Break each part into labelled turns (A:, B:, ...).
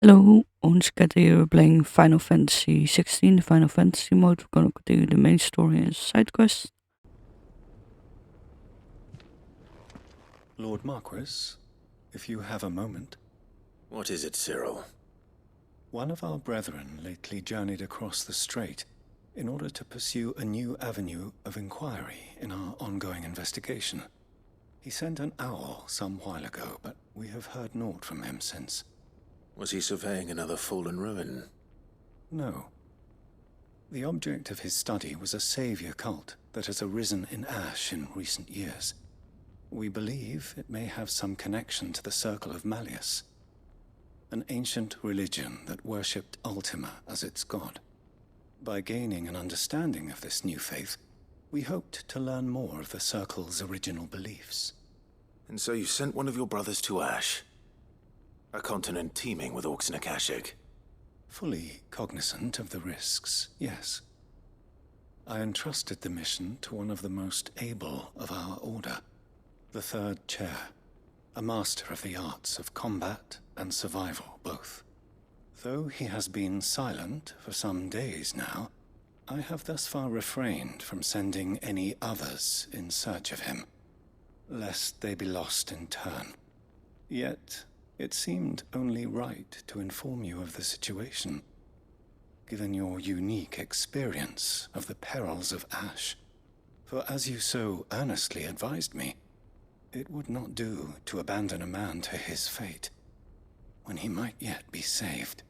A: Hello, once again here we're playing Final Fantasy XVI, the Final Fantasy mode. We're gonna continue the main story and side quest.
B: Lord Marquis, if you have a moment.
C: What is it, Cyril?
B: One of our brethren lately journeyed across the strait in order to pursue a new avenue of inquiry in our ongoing investigation. He sent an owl some while ago, but we have heard naught from him since.
C: Was he surveying another fallen ruin?
B: No. The object of his study was a savior cult that has arisen in Ash in recent years. We believe it may have some connection to the Circle of Malleus, an ancient religion that worshipped Ultima as its god. By gaining an understanding of this new faith, we hoped to learn more of the Circle's original beliefs.
C: And so you sent one of your brothers to Ash? A continent teeming with orcs and Akashic.
B: Fully cognizant of the risks, yes. I entrusted the mission to one of the most able of our order, the Third Chair, a master of the arts of combat and survival both. Though he has been silent for some days now, I have thus far refrained from sending any others in search of him, lest they be lost in turn. Yet, it seemed only right to inform you of the situation, given your unique experience of the perils of Ash. For as you so earnestly advised me, it would not do to abandon a man to his fate, when he might yet be saved.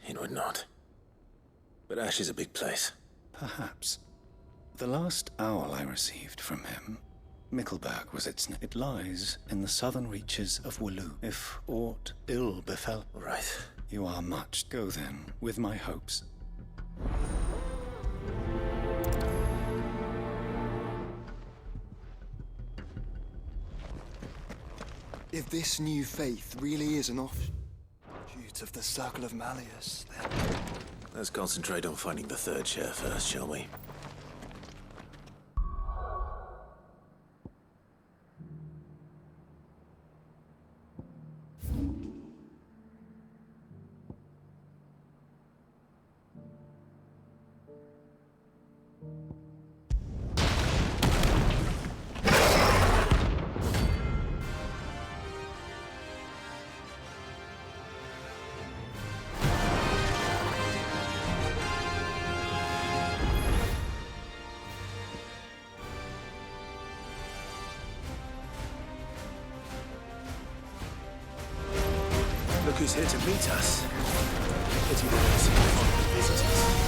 C: It would not. But Ash is a big place.
B: Perhaps. The last owl I received from him, Mickleburg was its name. It lies in the southern reaches of Wooloo. If aught ill befell,
C: Right.
B: you are much. Go then, with my hopes.
D: If this new faith really is an offshoot of the Circle of Malleus, then...
C: Let's concentrate on finding the third chair first, shall we? Look who's here to meet us. Pity we don't see any visitors.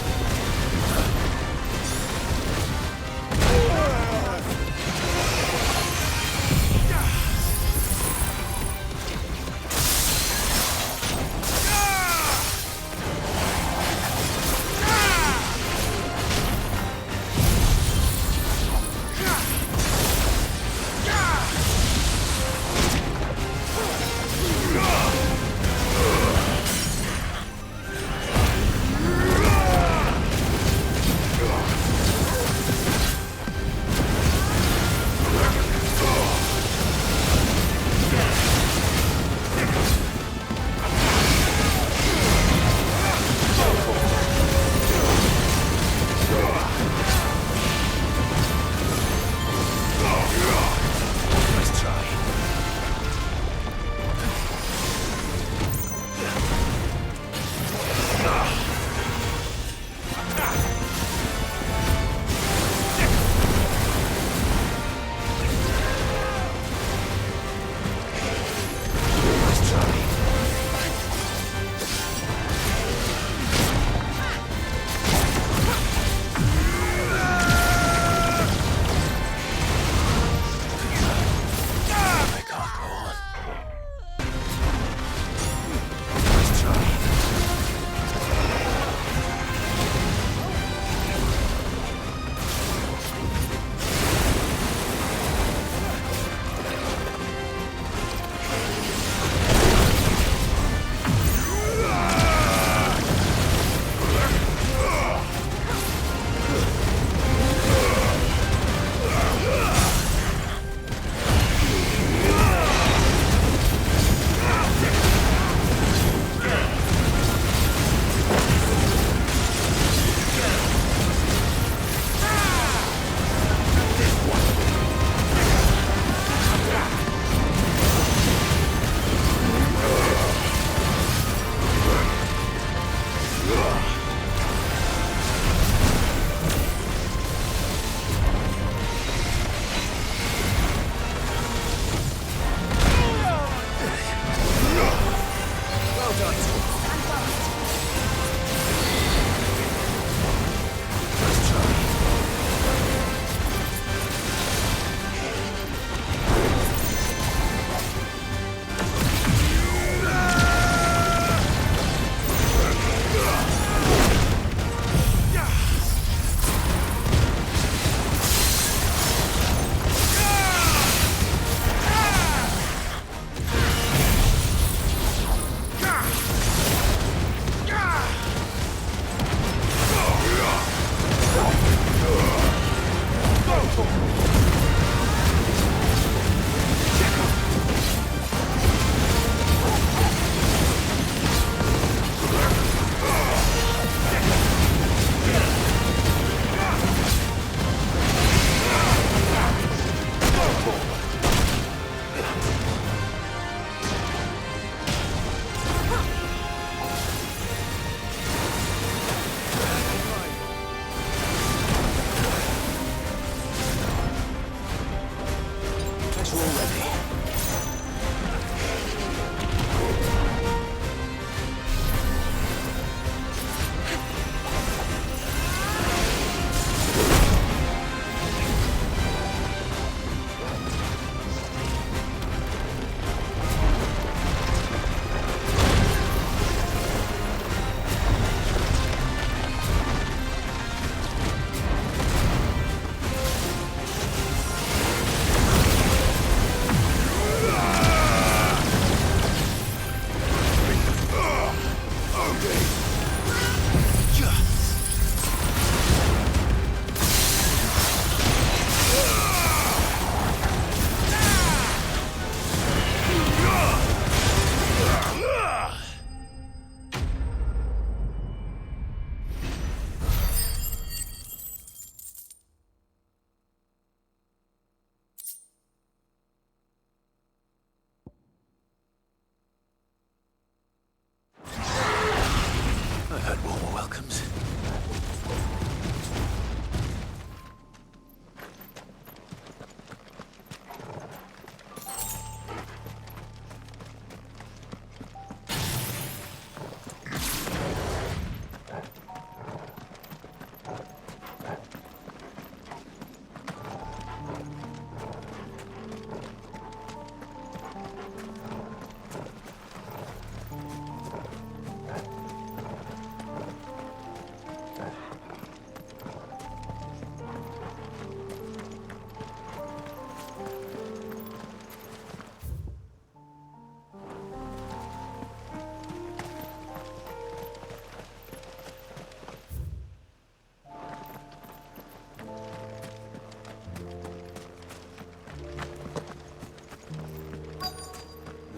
C: I've had warmer welcomes.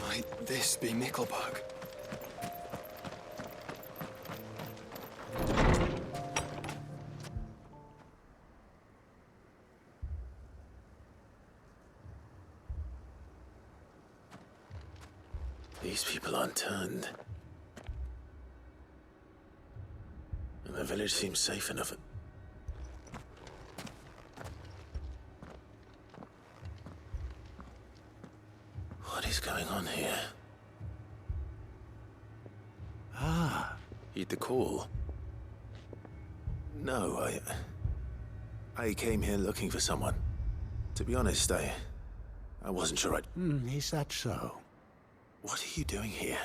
D: Might this be Nickelberg?
C: These people aren't turned. And the village seems safe enough. What is going on here? Ah, heed the call. No, I came here looking for someone. To be honest, I wasn't sure
E: Is that so?
C: What are you doing here?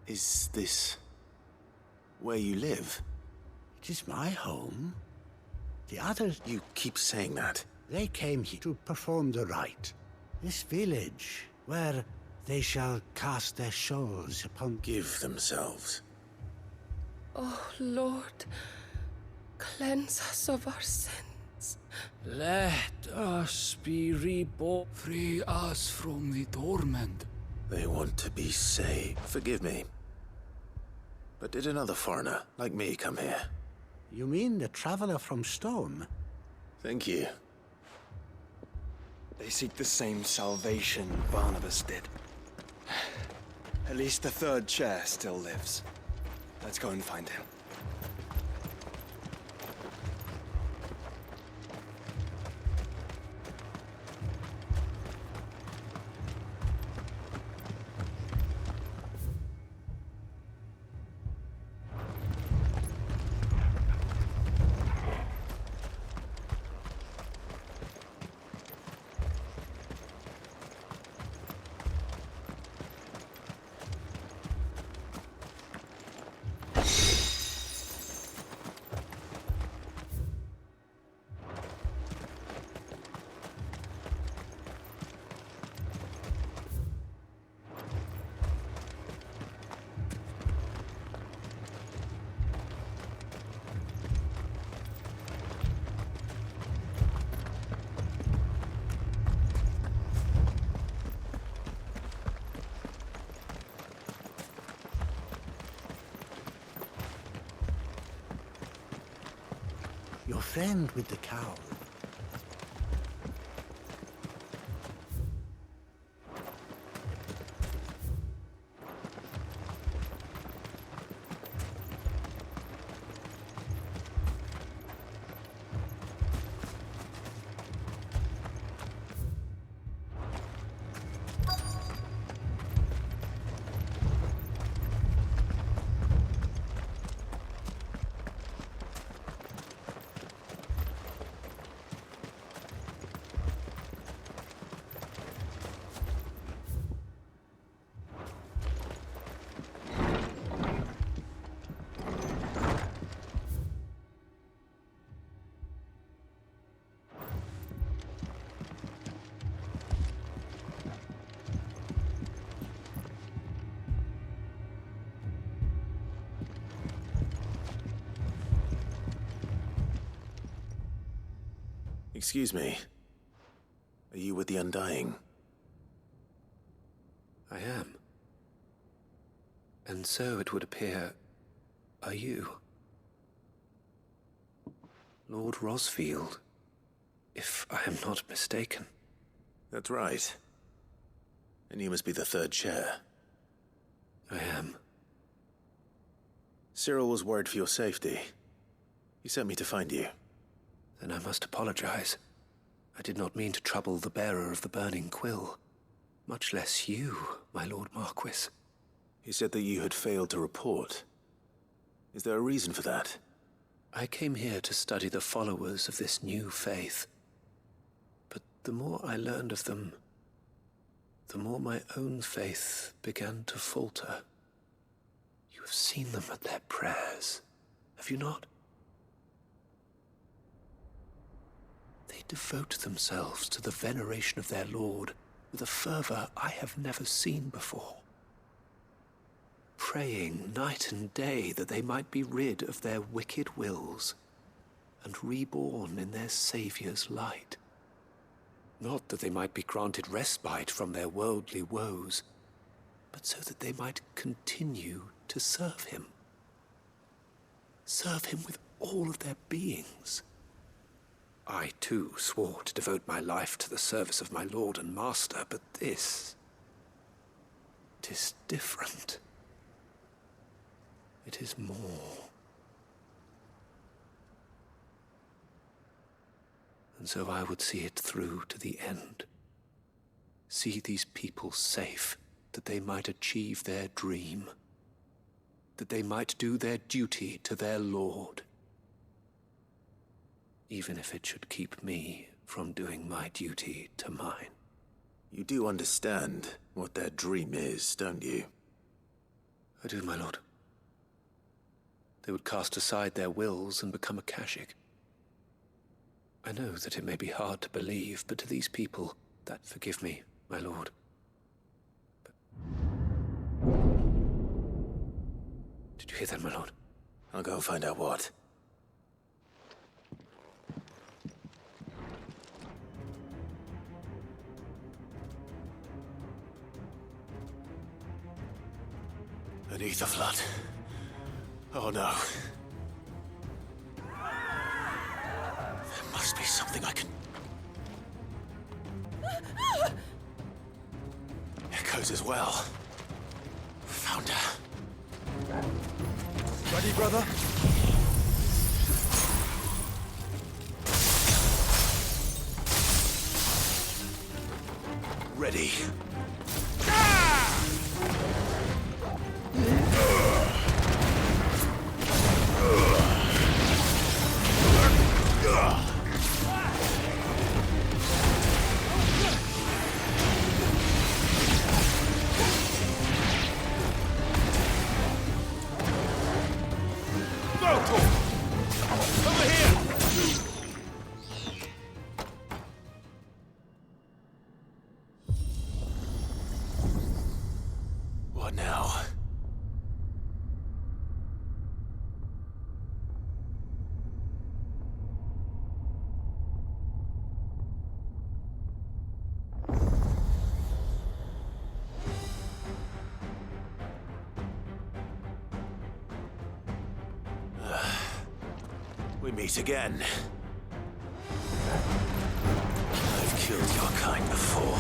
C: Is this where you live?
E: It is my home. The others,
C: You keep saying that.
E: they came here to perform the rite. This village, where they shall cast their souls upon...
C: Give themselves.
F: Oh, Lord, cleanse us of our sins.
G: Let us be reborn. Free us from the torment.
C: They want to be saved. Forgive me. But did another foreigner like me come here?
E: You mean the traveler from Stone?
C: Thank you.
D: They seek the same salvation Barnabas did. At least the third chair still lives. Let's go and find him.
E: Your friend with the cowl.
C: Excuse me. Are you with the Undying?
H: I am. And so it would appear, are you? Lord Rosfield, if I am not mistaken.
C: That's right. And you must be the third chair.
H: I am.
C: Cyril was worried for your safety. He sent me to find you.
H: Then I must apologize. I did not mean to trouble the bearer of the burning quill. Much less you, my Lord Marquis.
C: He said that you had failed to report. Is there a reason for that?
H: I came here to study the followers of this new faith. But the more I learned of them, the more my own faith began to falter. You have seen them at their prayers, have you not? They devote themselves to the veneration of their Lord with a fervor I have never seen before. Praying night and day that they might be rid of their wicked wills and reborn in their Saviour's light. Not that they might be granted respite from their worldly woes, but so that they might continue to serve him. Serve him with all of their beings. I, too, swore to devote my life to the service of my Lord and Master, but this... it is different. It is more. And so I would see it through to the end. See these people safe, that they might achieve their dream. That they might do their duty to their Lord. Even if it should keep me from doing my duty to mine.
C: You do understand what their dream is, don't you?
H: I do, my lord. They would cast aside their wills and become a Kashik. I know that it may be hard to believe, but to these people, that forgive me, my lord. But... Did you hear that, my lord?
C: I'll go and find out what. An ether flood. Oh no. There must be something I can... Echoes as well. Found her.
D: Ready, brother?
C: Ready. What now? We meet again. I've killed your kind before.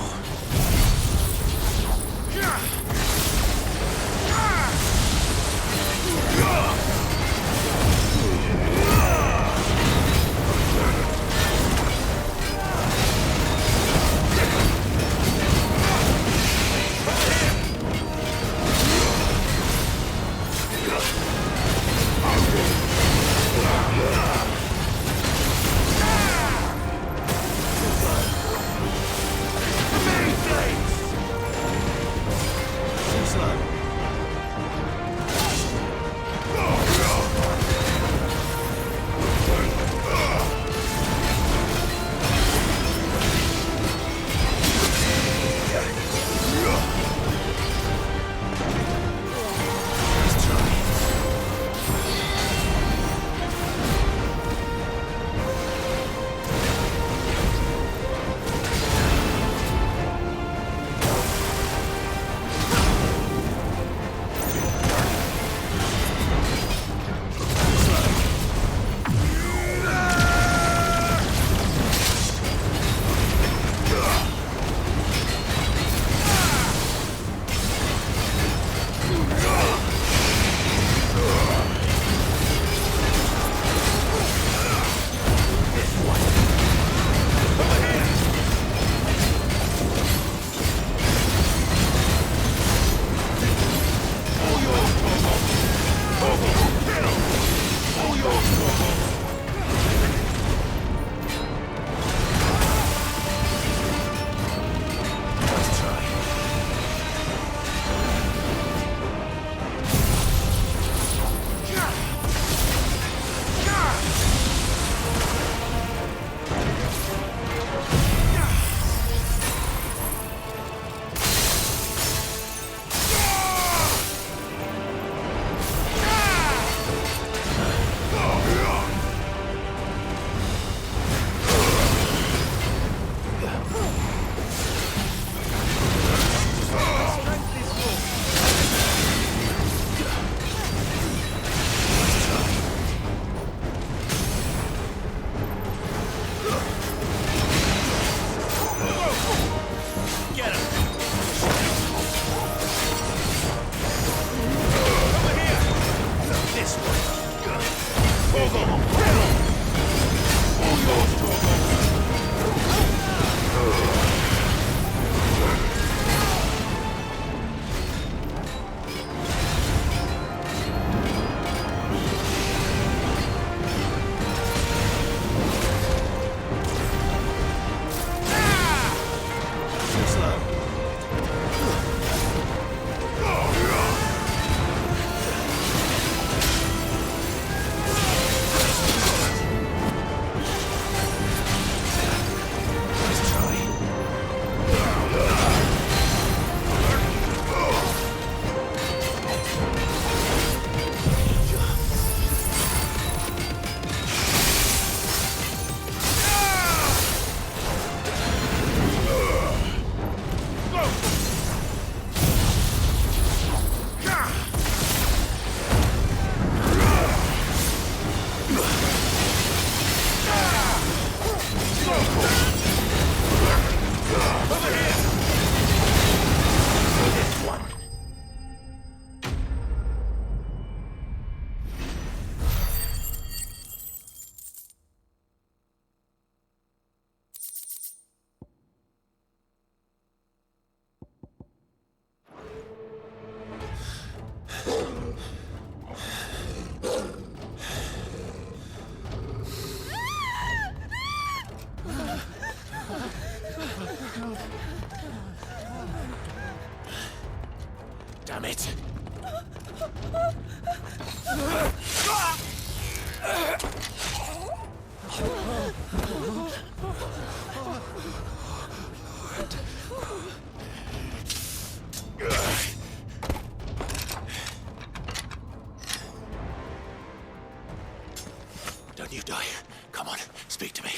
C: too slow. Nice try. Damn it. Don't you die. Come on, speak to me.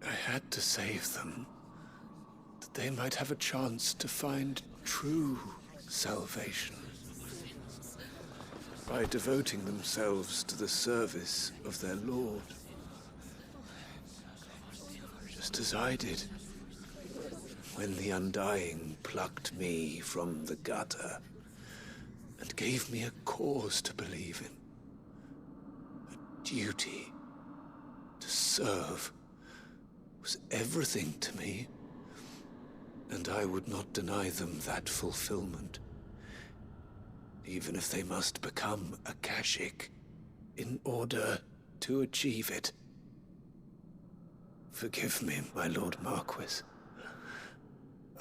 H: I had to save them, that they might have a chance to find true salvation. By devoting themselves to the service of their Lord. Just as I did, when the Undying plucked me from the gutter and gave me a cause to believe in. A duty to serve was everything to me, and I would not deny them that fulfillment, even if they must become a Kashik in order to achieve it. Forgive me, my Lord Marquis.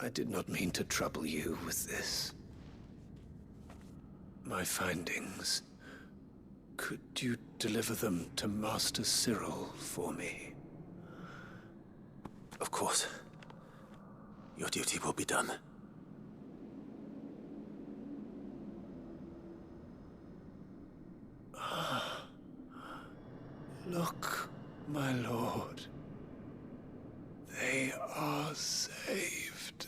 H: I did not mean to trouble you with this. My findings. Could you deliver them to Master Cyril for me?
C: Of course. Your duty will be done.
H: Look, my lord. They are saved.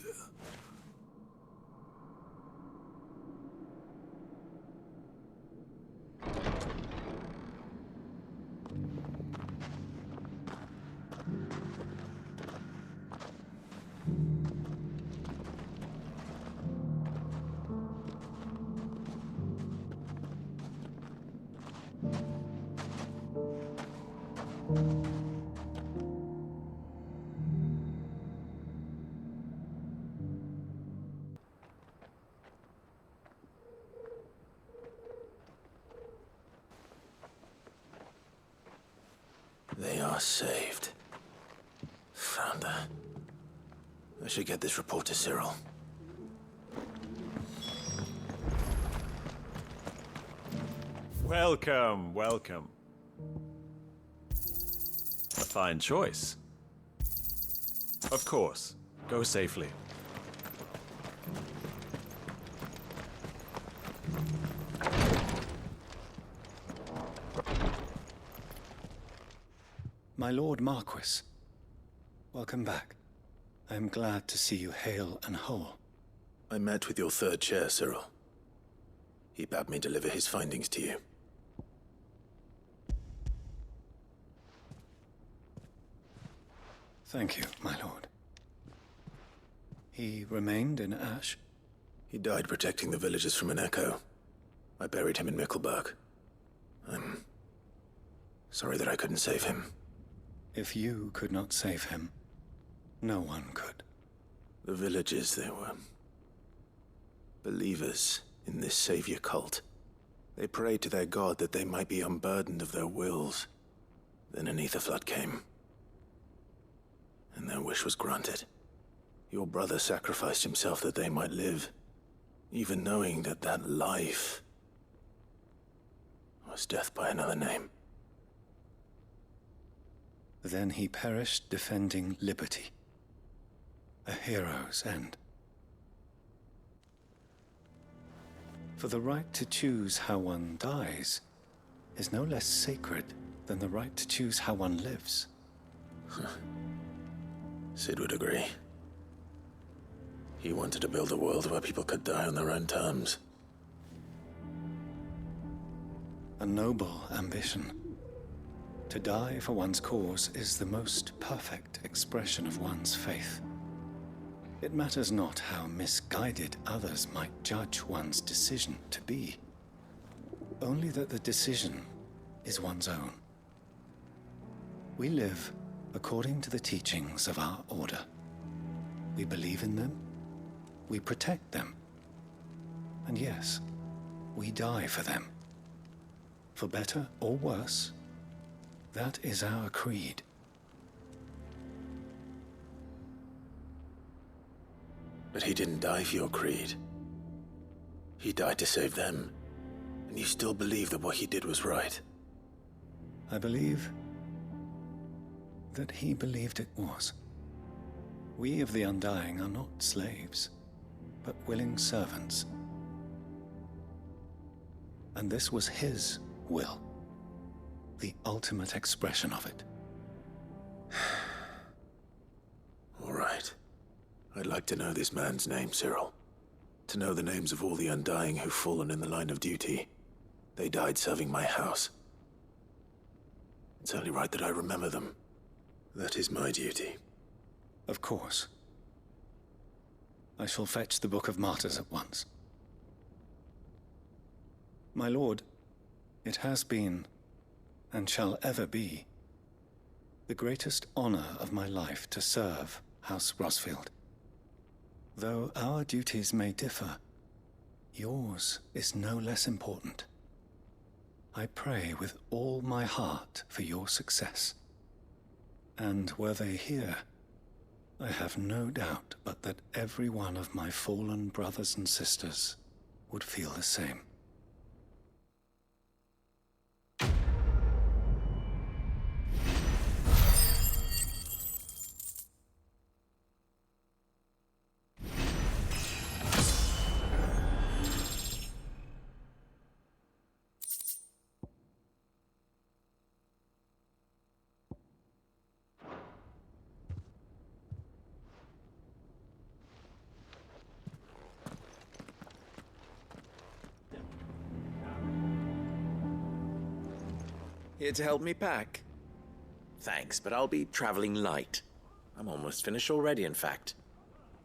C: They are saved. Founder. I should get this report to Cyril.
I: Welcome, welcome. A fine choice. Of course. Go safely.
B: My Lord Marquis, welcome back. I am glad to see you hale and whole.
C: I met with your third chair, Cyril. He bade me deliver his findings to you.
B: Thank you, my lord. He remained in Ash?
C: He died protecting the villagers from an echo. I buried him in Mickelberg. I'm sorry that I couldn't save him.
B: If you could not save him, no one could.
C: The villagers, they were believers in this savior cult. They prayed to their god that they might be unburdened of their wills. Then an ether flood came. my wish was granted. Your brother sacrificed himself that they might live, even knowing that that life was death by another name.
B: Then he perished defending liberty. A hero's end. For the right to choose how one dies is no less sacred than the right to choose how one lives.
C: Sid would agree. He wanted to build a world where people could die on their own terms.
B: A noble ambition. To die for one's cause is the most perfect expression of one's faith. It matters not how misguided others might judge one's decision to be, only that the decision is one's own. We live according to the teachings of our order. We believe in them, we protect them, and yes, we die for them. For better or worse, that is our creed.
C: But he didn't die for your creed. He died to save them, and you still believe that what he did was right.
B: I believe that he believed it was. We of the Undying are not slaves, but willing servants. And this was his will, the ultimate expression of it.
C: All right. I'd like to know this man's name, Cyril. To know the names of all the Undying who've fallen in the line of duty. They died serving my house. It's only right that I remember them. That is my duty.
B: Of course. I shall fetch the Book of Martyrs at once. My lord, it has been, and shall ever be, the greatest honor of my life to serve House Rosfield. Though our duties may differ, yours is no less important. I pray with all my heart for your success. And were they here, I have no doubt but that every one of my fallen brothers and sisters would feel the same.
J: Here to help me pack? Thanks, but I'll be traveling light. I'm almost finished already, in fact.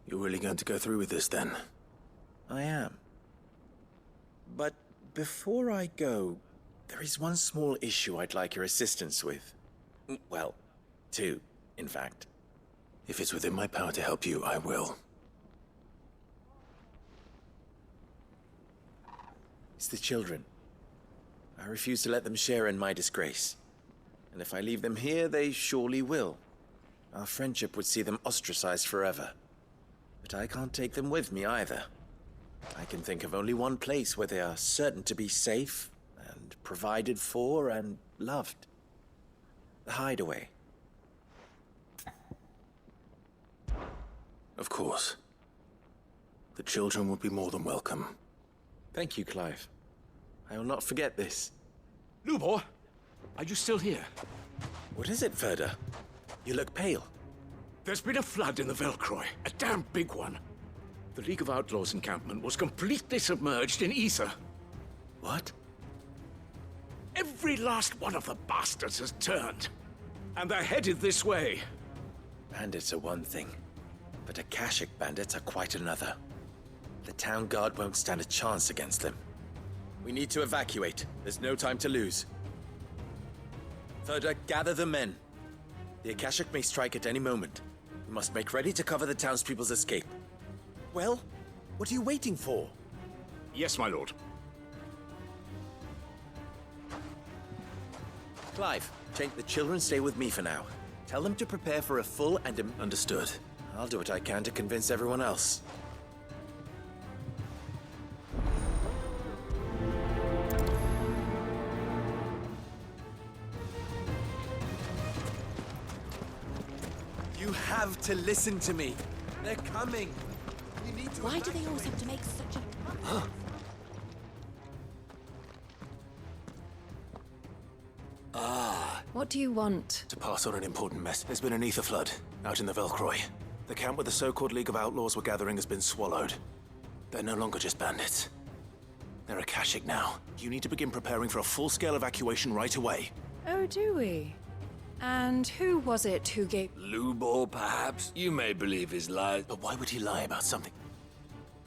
C: You're really going to go through with this, then?
J: I am. But before I go, there is one small issue I'd like your assistance with. Well, two, in fact.
C: If it's within my power to help you, I will.
J: It's the children. I refuse to let them share in my disgrace. And if I leave them here, they surely will. Our friendship would see them ostracized forever. But I can't take them with me either. I can think of only one place where they are certain to be safe, and provided for, and loved. The Hideaway.
C: Of course. The children would be more than welcome.
J: Thank you, Clive. I will not forget this.
G: Lubor, are you still here?
J: What is it, Ferda? You look pale.
G: There's been a flood in the Velcroy, a damn big one. The League of Outlaws encampment was completely submerged in ether.
J: What?
G: Every last one of the bastards has turned. And they're headed this way.
J: Bandits are one thing, but Akashic bandits are quite another. The town guard won't stand a chance against them. We need to evacuate. There's no time to lose. Ferda, gather the men. The Akashic may strike at any moment. We must make ready to cover the townspeople's escape. Well, what are you waiting for?
G: Yes, my lord.
J: Clive, the children stay with me for now. Tell them to prepare for a full and... Understood. I'll do what I can to convince everyone else. You have to listen to me. They're coming. You need to...
K: Why do they always have to make such a... What do you want?
C: To pass on an important message. There's been an ether flood out in the Velcroy. The camp where the so-called League of Outlaws were gathering has been swallowed. They're no longer just bandits. They're Akashic now. You need to begin preparing for a full-scale evacuation right away.
K: Oh, do we? And who was it who gave...
G: Lubor, perhaps? You may believe his lies.
C: But why would he lie about something?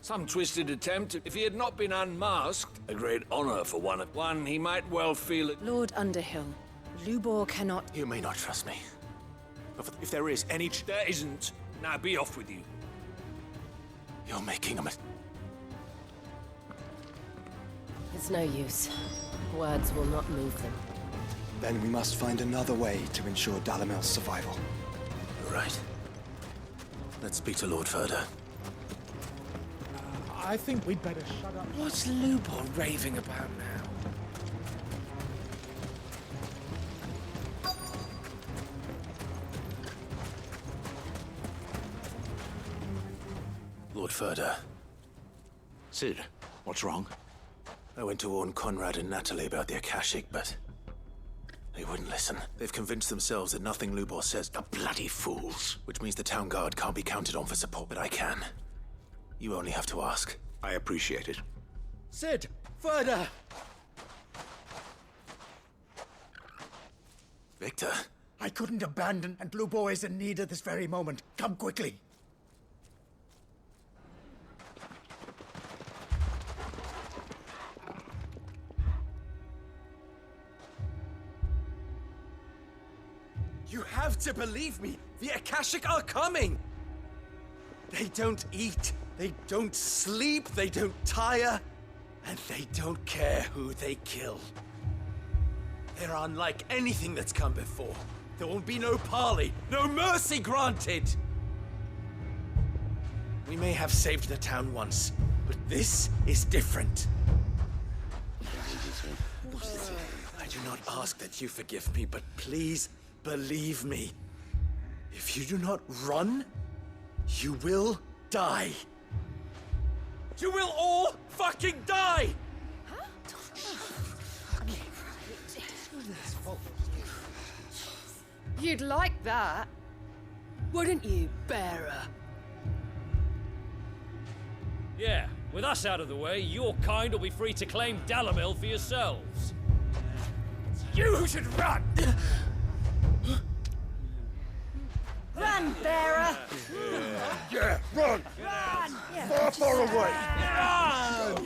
G: Some twisted attempt. If he had not been unmasked, a great honor for one he might well feel it.
K: Lord Underhill, Lubor cannot...
C: You may not trust me. But if there is any...
G: There isn't. Now be off with you.
C: You're making a mistake.
L: It's no use. Words will not move them.
D: Then we must find another way to ensure Dalamel's survival.
C: Right. Let's speak to Lord Ferda.
M: I think we'd better shut up.
J: What's Lubor raving about now?
C: Lord Ferda.
G: Sid, what's wrong?
C: I went to warn Conrad and Natalie about the Akashic, but they wouldn't listen. They've convinced themselves that nothing Lubor says.
G: The bloody fools.
C: Which means the town guard can't be counted on for support, but I can. You only have to ask.
G: I appreciate it.
D: Sid! Ferda!
C: Viktor?
M: I couldn't abandon, and Lubor is in need at this very moment. Come quickly.
J: You have to believe me! The Akashic are coming! They don't eat, they don't sleep, they don't tire, and they don't care who they kill. They're unlike anything that's come before. There will be no parley, no mercy granted! We may have saved the town once, but this is different. I do not ask that you forgive me, but please believe me. If you do not run, you will die. You will all fucking die!
F: You'd like that, wouldn't you, bearer?
N: Yeah, with us out of the way, your kind will be free to claim Dalamil for yourselves.
G: You should run!
K: Run, bearer!
G: Yeah, run!
K: Run!
G: Far, far away!
K: Run!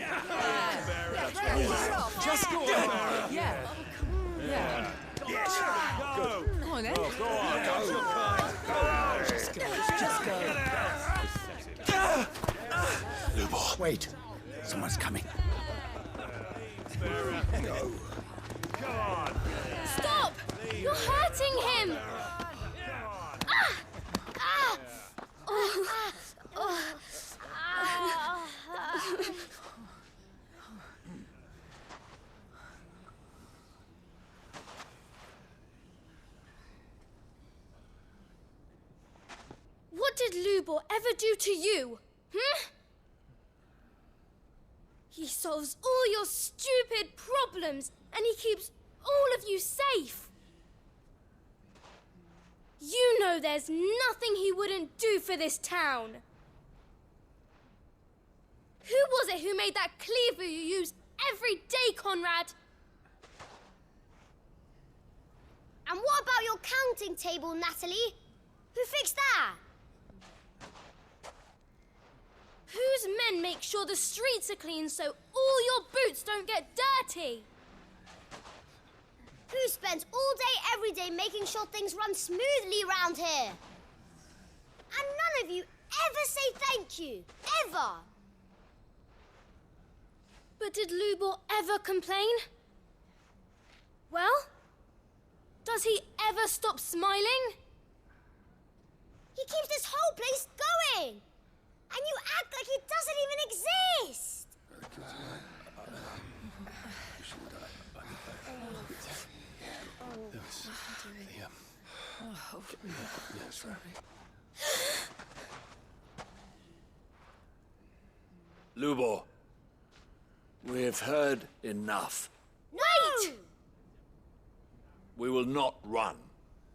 J: Just go on!
K: Yeah. Yeah.
G: Yes! Go!
K: Come on, then.
G: Go on!
K: Just go.
C: Lubor.
M: Wait. Someone's coming.
G: Go! Come on!
O: Stop! You're hurting him! What did Lubor ever do to you? He solves all your stupid problems, and he keeps all of you safe. You know there's nothing he wouldn't do for this town. Who was it who made that cleaver you use every day, Conrad?
P: And what about your counting table, Natalie? Who fixed that?
O: Whose men make sure the streets are clean so all your boots don't get dirty?
P: Who spends all day, every day making sure things run smoothly round here? And none of you ever say thank you. Ever.
O: But did Lubor ever complain? Well, does he ever stop smiling?
P: He keeps this whole place going! And you act like it doesn't even exist!
G: Lubo, we've heard enough.
P: No!
G: We will not run.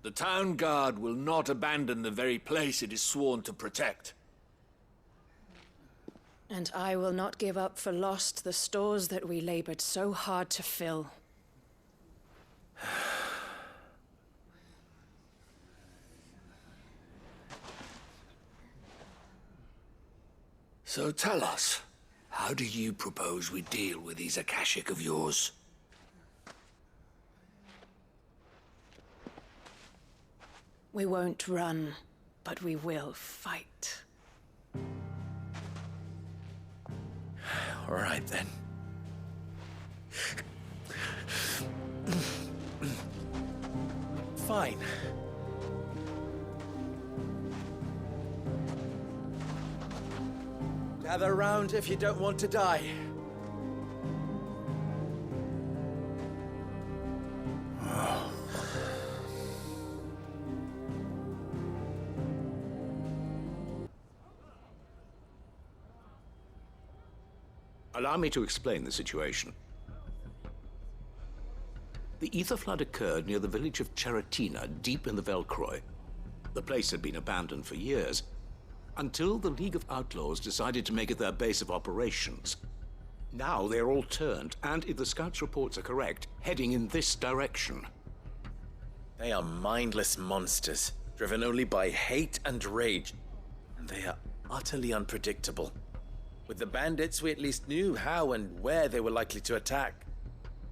G: The town guard will not abandon the very place it is sworn to protect.
K: And I will not give up for lost the stores that we labored so hard to fill.
G: So tell us, how do you propose we deal with these Akashic of yours?
K: We won't run, but we will fight.
J: All right, then. Fine. Gather round if you don't want to die.
G: Allow me to explain the situation. The ether flood occurred near the village of Cheratina, deep in the Velcroy. The place had been abandoned for years, until the League of Outlaws decided to make it their base of operations. Now they're all turned, and if the scouts' reports are correct, heading in this direction.
J: They are mindless monsters, driven only by hate and rage. And they are utterly unpredictable. With the bandits, we at least knew how and where they were likely to attack.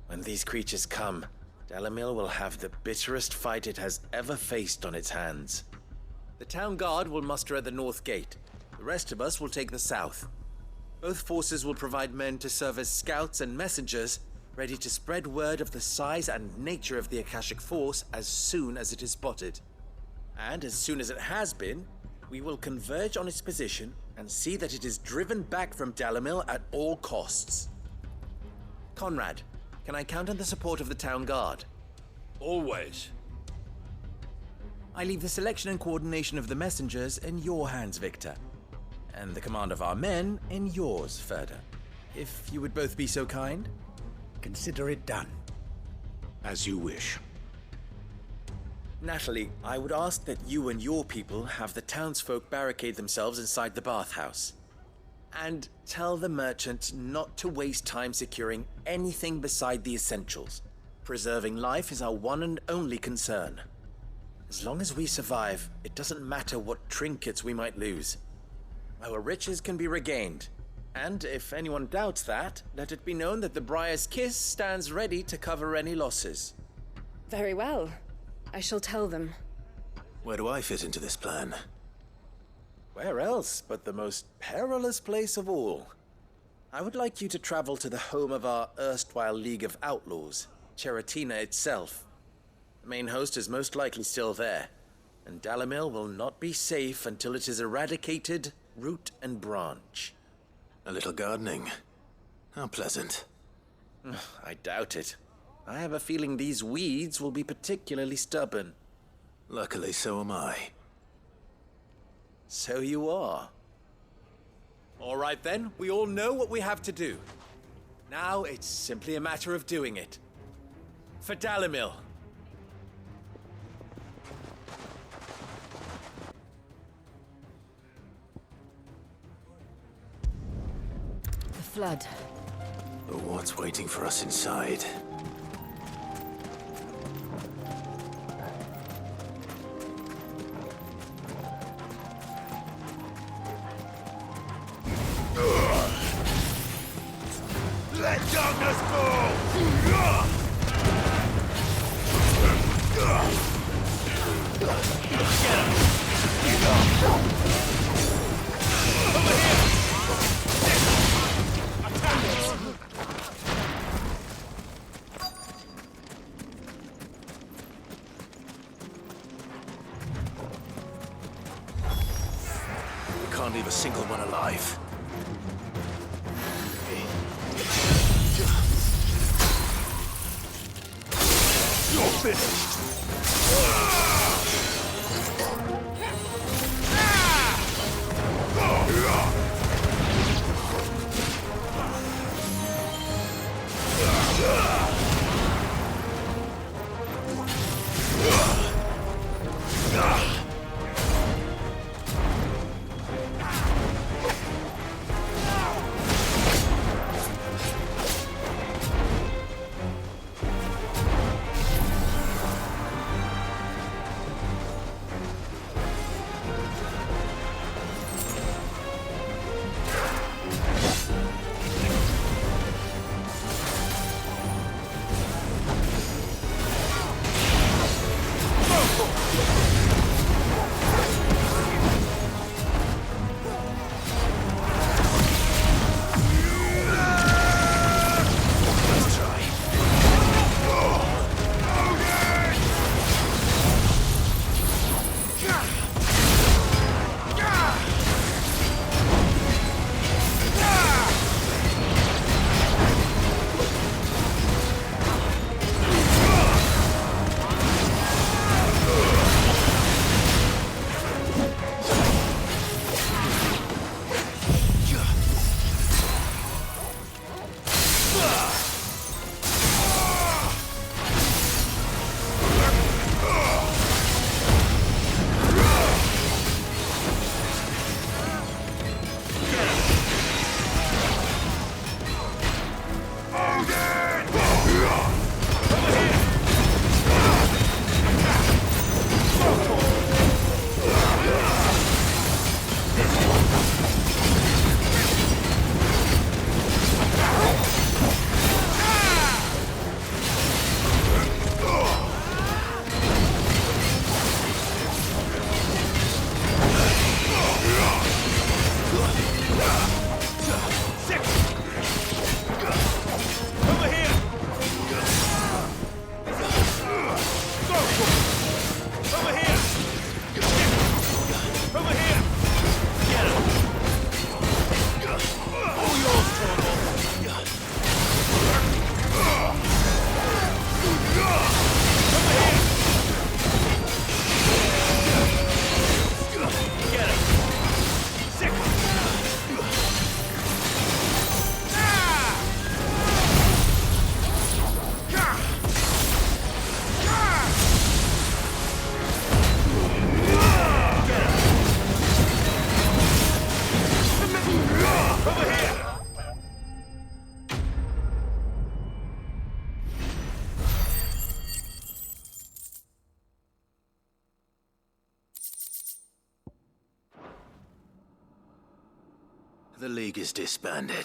J: When these creatures come, Dalimil will have the bitterest fight it has ever faced on its hands. The town guard will muster at the north gate. The rest of us will take the south. Both forces will provide men to serve as scouts and messengers, ready to spread word of the size and nature of the Akashic force as soon as it is spotted. And as soon as it has been, we will converge on its position and see that it is driven back from Dalimil at all costs. Conrad, can I count on the support of the town guard?
G: Always.
J: I leave the selection and coordination of the messengers in your hands, Victor. And the command of our men in yours, Ferda. If you would both be so kind.
M: Consider it done.
G: As you wish.
J: Natalie, I would ask that you and your people have the townsfolk barricade themselves inside the bathhouse. And tell the merchant not to waste time securing anything beside the essentials. Preserving life is our one and only concern. As long as we survive, it doesn't matter what trinkets we might lose. Our riches can be regained. And if anyone doubts that, let it be known that the Briar's Kiss stands ready to cover any losses.
K: Very well. I shall tell them.
C: Where do I fit into this plan?
J: Where else but the most perilous place of all? I would like you to travel to the home of our erstwhile League of Outlaws, Cheratina itself. The main host is most likely still there, and Dalimil will not be safe until it is eradicated, root and branch.
C: A little gardening. How pleasant.
J: I doubt it. I have a feeling these weeds will be particularly stubborn.
C: Luckily, so am I.
J: So you are. All right then, we all know what we have to do. Now it's simply a matter of doing it. For Dalimil.
L: The flood.
C: But what's waiting for us inside?
Q: Let darkness fall!
C: can't leave a single one alive. You're finished. The League is disbanded.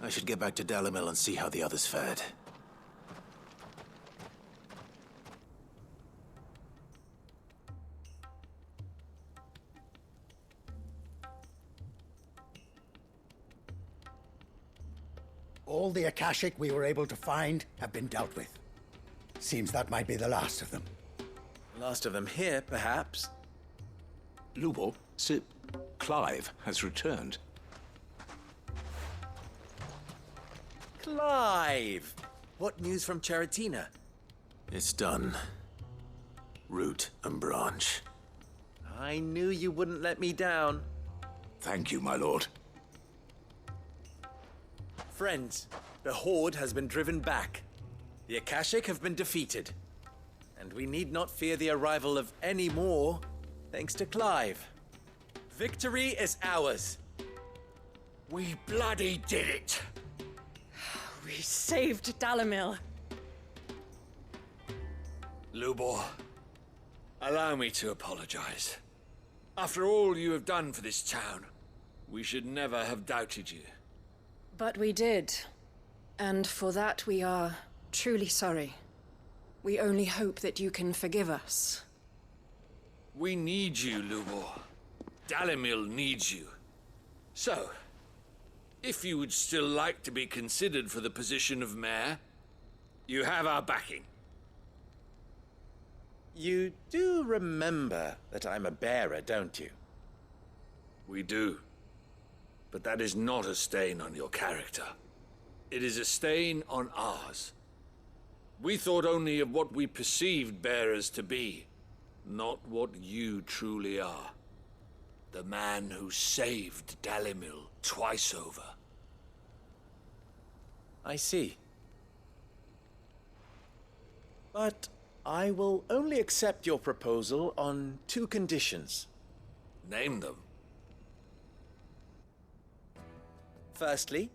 C: I should get back to Dalimil and see how the others fared.
M: All the Akashic we were able to find have been dealt with. Seems that might be the last of them.
J: Last of them here, perhaps.
G: Lubo, Clive has returned.
J: Clive! What news from Charatina?
C: It's done. Root and branch.
J: I knew you wouldn't let me down.
G: Thank you, my lord.
J: Friends, the Horde has been driven back. The Akashic have been defeated. And we need not fear the arrival of any more, thanks to Clive. Victory is ours.
Q: We bloody did it.
K: We saved Dalimil.
Q: Lubor, allow me to apologize. After all you have done for this town, we should never have doubted you.
K: But we did. And for that we are truly sorry. We only hope that you can forgive us.
Q: We need you, Lubor. Dalimil needs you. So, if you would still like to be considered for the position of mayor, you have our backing.
J: You do remember that I'm a bearer, don't you?
Q: We do. But that is not a stain on your character. It is a stain on ours. We thought only of what we perceived bearers to be, not what you truly are. The man who saved Dalimil twice over.
J: I see. But I will only accept your proposal on 2 conditions.
Q: Name them.
J: Firstly,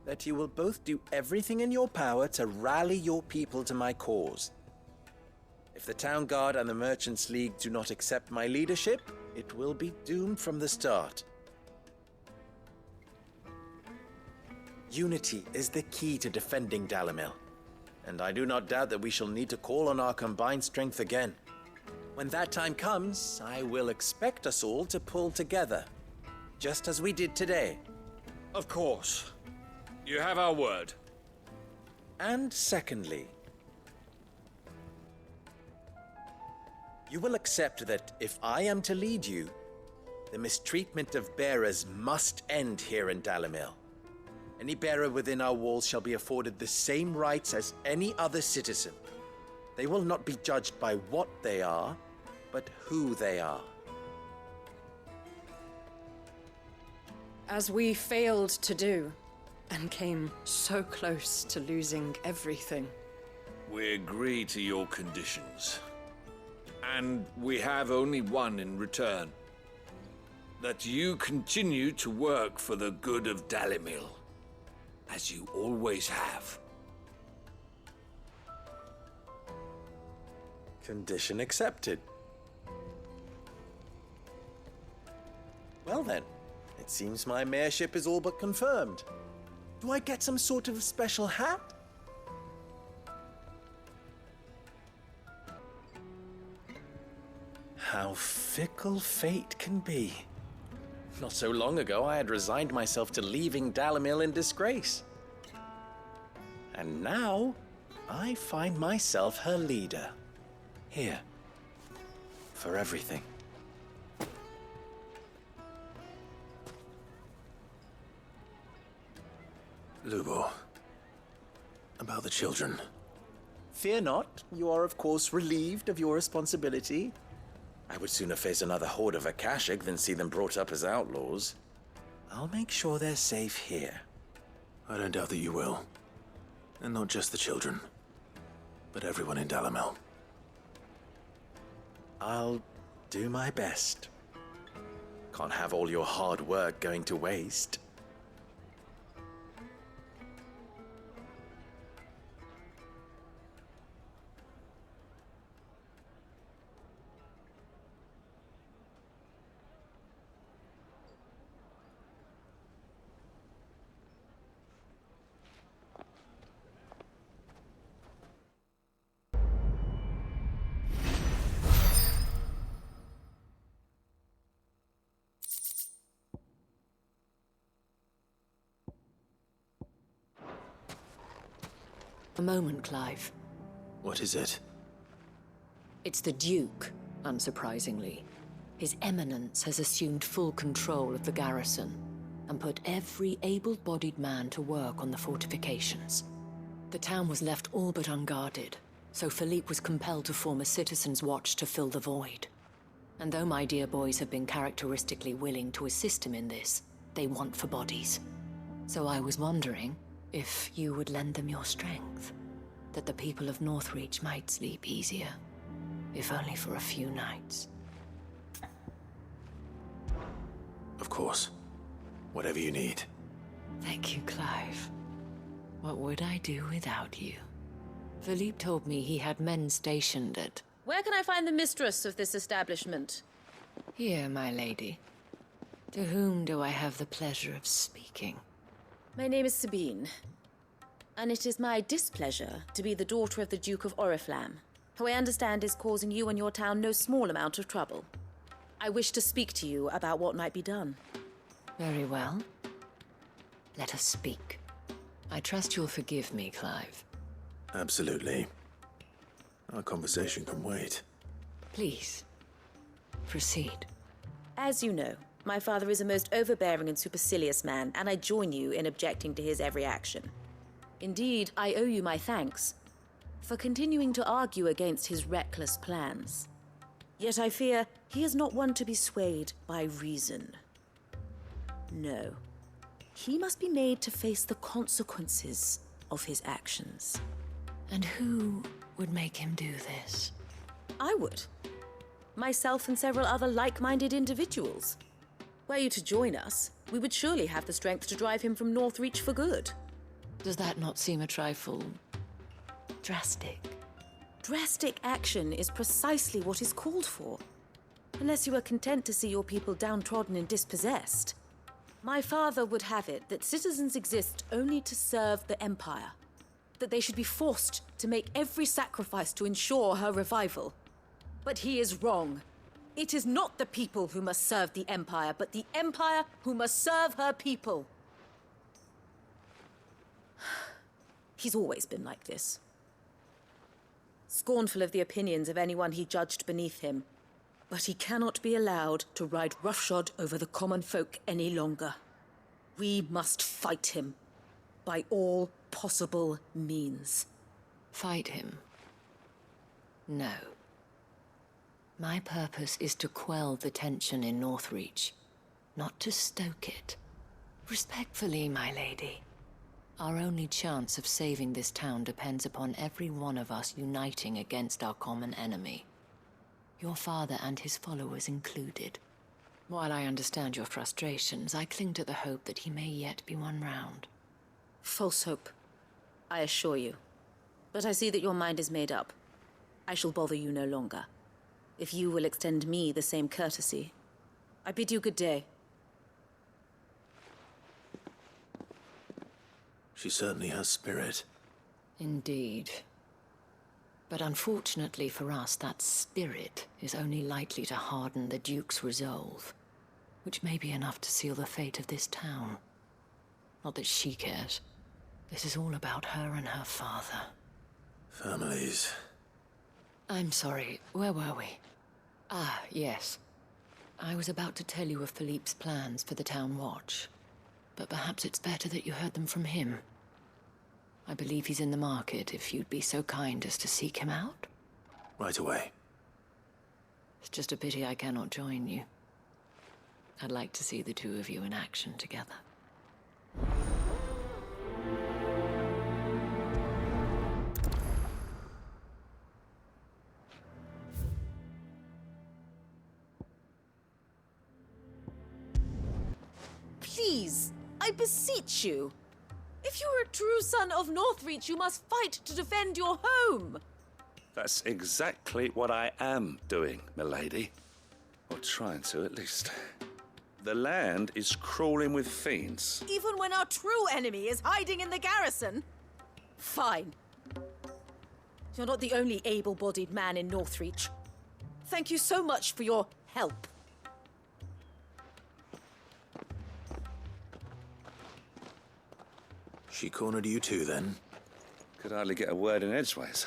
J: that you will both do everything in your power to rally your people to my cause. If the Town Guard and the Merchants League do not accept my leadership, it will be doomed from the start. Unity is the key to defending Dalimil, and I do not doubt that we shall need to call on our combined strength again. When that time comes, I will expect us all to pull together, just as we did today.
Q: Of course. You have our word.
J: And secondly, you will accept that if I am to lead you, the mistreatment of bearers must end here in Dalimil. Any bearer within our walls shall be afforded the same rights as any other citizen. They will not be judged by what they are, but who they are.
K: As we failed to do, and came so close to losing everything.
Q: We agree to your conditions. And we have only one in return. That you continue to work for the good of Dalimil, as you always have.
J: Condition accepted. Well then, it seems my mayorship is all but confirmed. Do I get some sort of special hat? How fickle fate can be. Not so long ago, I had resigned myself to leaving Dalimil in disgrace. And now, I find myself her leader. Here. For everything.
C: Lubo, about the children.
J: Fear not, you are of course relieved of your responsibility. I would sooner face another horde of Akashic than see them brought up as outlaws. I'll make sure they're safe here.
C: I don't doubt that you will. And not just the children, but everyone in Dalimil.
J: I'll do my best. Can't have all your hard work going to waste.
L: A moment, Clive.
C: What is it?
L: It's the Duke, unsurprisingly. His Eminence has assumed full control of the garrison and put every able-bodied man to work on the fortifications. The town was left all but unguarded, so Philippe was compelled to form a citizen's watch to fill the void. And though my dear boys have been characteristically willing to assist him in this, they want for bodies. So I was wondering if you would lend them your strength, that the people of Northreach might sleep easier, if only for a few nights.
C: Of course. Whatever you need.
L: Thank you, Clive. What would I do without you? Philippe told me he had men stationed at...
R: Where can I find the mistress of this establishment?
L: Here, my lady. To whom do I have the pleasure of speaking?
R: My name is Sabine, and it is my displeasure to be the daughter of the Duke of Oriflamme, who I understand is causing you and your town no small amount of trouble. I wish to speak to you about what might be done.
L: Very well. Let us speak. I trust you'll forgive me, Clive.
C: Absolutely. Our conversation can wait.
L: Please, proceed.
R: As you know, my father is a most overbearing and supercilious man, and I join you in objecting to his every action. Indeed, I owe you my thanks for continuing to argue against his reckless plans. Yet I fear he is not one to be swayed by reason. No. He must be made to face the consequences of his actions.
L: And who would make him do this?
R: I would. Myself and several other like-minded individuals. Were you to join us, we would surely have the strength to drive him from Northreach for good.
L: Does that not seem a trifle drastic?
R: Drastic action is precisely what is called for. Unless you are content to see your people downtrodden and dispossessed. My father would have it that citizens exist only to serve the Empire. That they should be forced to make every sacrifice to ensure her revival. But he is wrong. It is not the people who must serve the Empire, but the Empire who must serve her people. He's always been like this. Scornful of the opinions of anyone he judged beneath him. But he cannot be allowed to ride roughshod over the common folk any longer. We must fight him by all possible means.
L: Fight him? No. My purpose is to quell the tension in Northreach, not to stoke it. Respectfully, my lady. Our only chance of saving this town depends upon every one of us uniting against our common enemy. Your father and his followers included. While I understand your frustrations, I cling to the hope that he may yet be won round.
R: False hope, I assure you. But I see that your mind is made up. I shall bother you no longer. If you will extend me the same courtesy, I bid you good day.
C: She certainly has spirit.
L: Indeed. But unfortunately for us, that spirit is only likely to harden the Duke's resolve, which may be enough to seal the fate of this town. Not that she cares. This is all about her and her father.
C: Families.
L: I'm sorry, where were we? Ah, yes. I was about to tell you of Philippe's plans for the town watch, but perhaps it's better that you heard them from him. I believe he's in the market, if you'd be so kind as to seek him out.
C: Right away.
L: It's just a pity I cannot join you. I'd like to see the two of you in action together.
R: Please, I beseech you. If you are a true son of Northreach, you must fight to defend your home.
G: That's exactly what I am doing, milady. Or trying to, at least. The land is crawling with fiends.
R: Even when our true enemy is hiding in the garrison? Fine. You're not the only able-bodied man in Northreach. Thank you so much for your help.
C: She cornered you too, then?
G: Could hardly get a word in edgeways.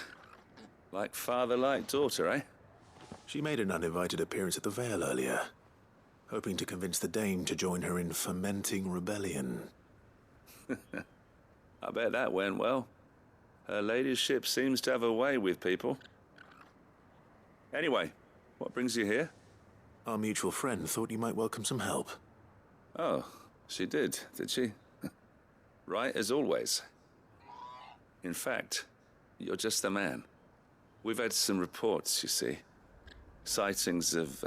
G: Like father, like daughter, eh?
C: She made an uninvited appearance at the Vale earlier, hoping to convince the Dame to join her in fomenting rebellion.
G: I bet that went well. Her ladyship seems to have a way with people. Anyway, what brings you here?
C: Our mutual friend thought you might welcome some help.
G: Oh, she did she? Right as always. In fact, you're just the man. We've had some reports, you see. Sightings of,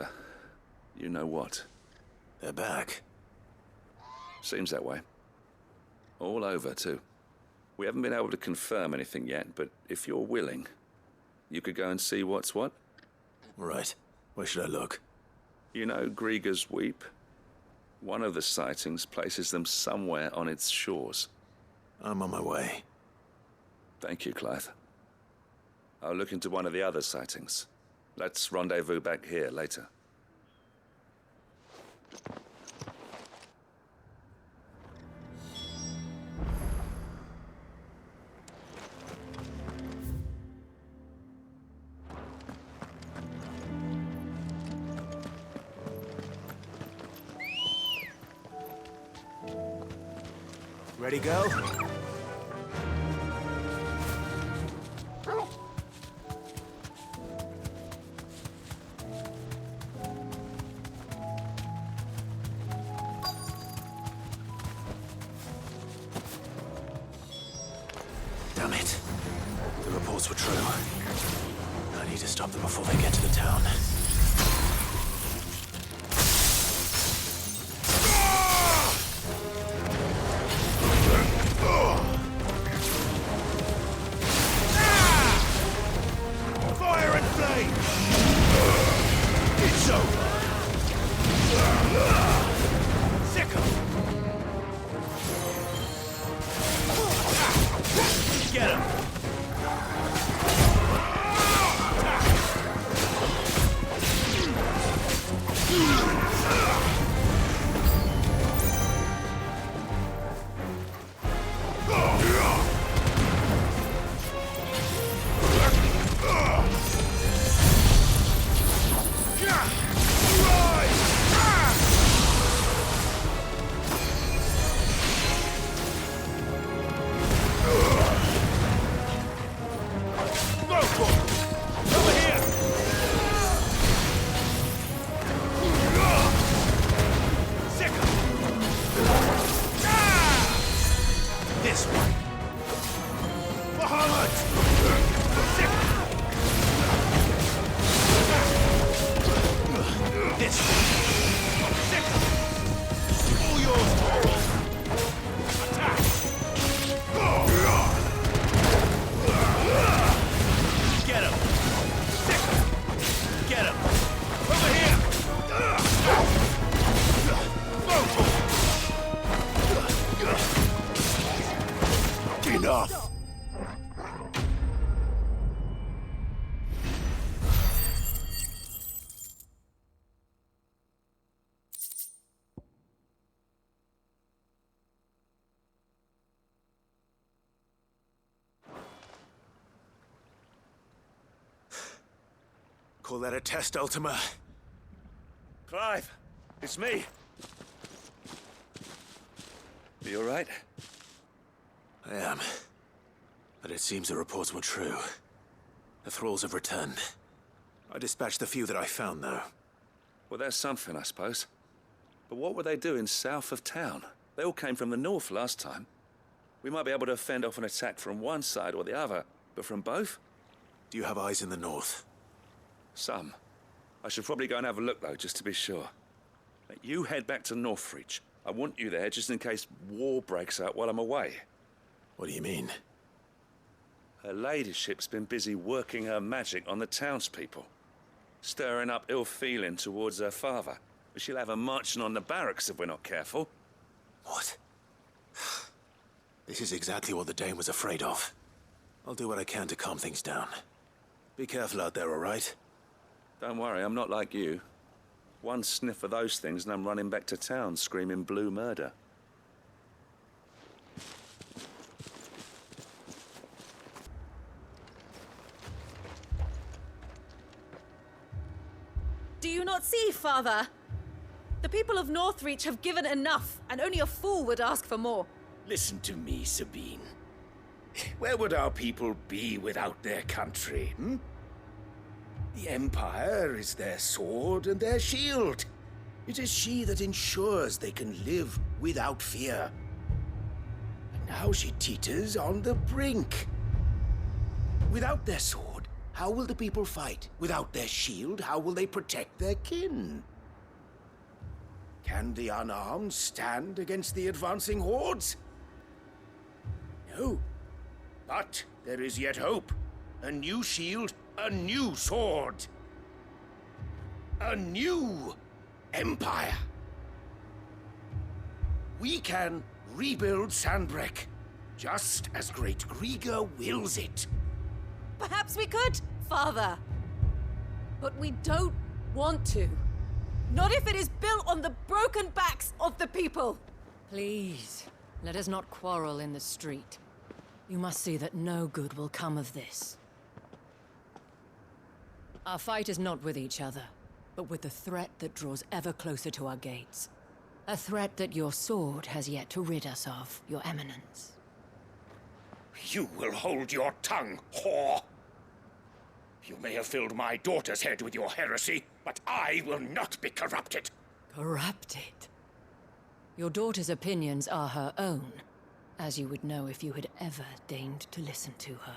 G: you know what.
C: They're back.
G: Seems that way. All over, too. We haven't been able to confirm anything yet, but if you're willing, you could go and see what's what.
C: Right. Where should I look?
G: You know Grieger's Weep? One of the sightings places them somewhere on its shores.
C: I'm on my way.
G: Thank you, Clive. I'll look into one of the other sightings. Let's rendezvous back here later.
C: Ready, go? Damn it. The reports were true. I need to stop them before they get to the town.
S: Fire and flame! It's over! Sickle! Get him! Enough!
C: Call that a test, Ultima?
Q: Clive, it's me. You all right?
C: I am. But it seems the reports were true. The thralls have returned. I dispatched the few that I found, though.
Q: Well, that's something, I suppose. But what were they doing south of town? They all came from the north last time. We might be able to fend off an attack from one side or the other, but from both?
C: Do you have eyes in the north?
Q: Some. I should probably go and have a look, though, just to be sure. You head back to Northreach. I want you there just in case war breaks out while I'm away.
C: What do you mean?
Q: Her ladyship's been busy working her magic on the townspeople, stirring up ill feeling towards her father. She'll have her marching on the barracks if we're not careful.
C: What? This is exactly what the Dane was afraid of. I'll do what I can to calm things down. Be careful out there, all right?
Q: Don't worry, I'm not like you. One sniff of those things and I'm running back to town screaming blue murder.
R: Do you not see, Father? The people of Northreach have given enough, and only a fool would ask for more.
S: Listen to me, Sabine. Where would our people be without their country, hmm? The Empire is their sword and their shield. It is she that ensures they can live without fear. And now she teeters on the brink. Without their sword, how will the people fight? Without their shield, how will they protect their kin? Can the unarmed stand against the advancing hordes? No. But there is yet hope. A new shield, a new sword. A new empire. We can rebuild Sandbreck, just as Great Grieger wills it.
R: Perhaps we could, Father. But we don't want to. Not if it is built on the broken backs of the people.
L: Please, let us not quarrel in the street. You must see that no good will come of this. Our fight is not with each other, but with the threat that draws ever closer to our gates. A threat that your sword has yet to rid us of, Your Eminence.
S: You will hold your tongue, whore! You may have filled my daughter's head with your heresy, but I will not be corrupted!
L: Corrupted? Your daughter's opinions are her own, as you would know if you had ever deigned to listen to her.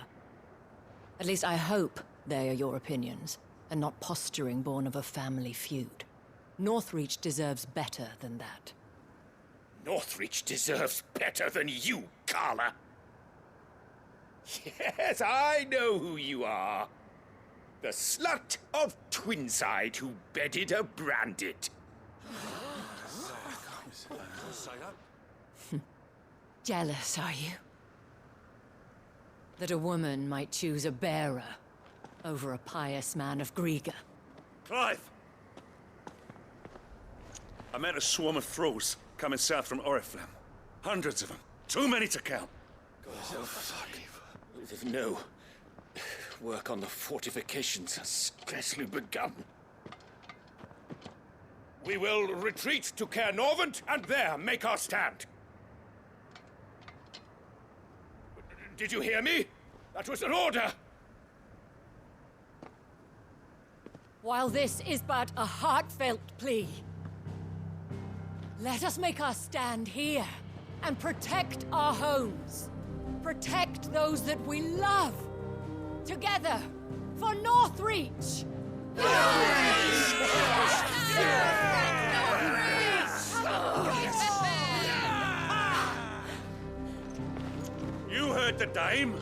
L: At least I hope they are your opinions, and not posturing born of a family feud. Northreach deserves better than that.
S: Northreach deserves better than you, Carla! Yes, I know who you are. The slut of Twinside who bedded a branded.
L: Jealous, are you? That a woman might choose a bearer over a pious man of Griga.
T: Clive! I met a swarm of thralls coming south from Oriflamme. Hundreds of them. Too many to count.
S: Oh, fuck. No. Work on the fortifications has scarcely begun. We will retreat to Caer Norvent and there make our stand. Did you hear me? That was an order!
L: While this is but a heartfelt plea, let us make our stand here and protect our homes. Protect those that we love. Together, for Northreach!
T: You heard the dame.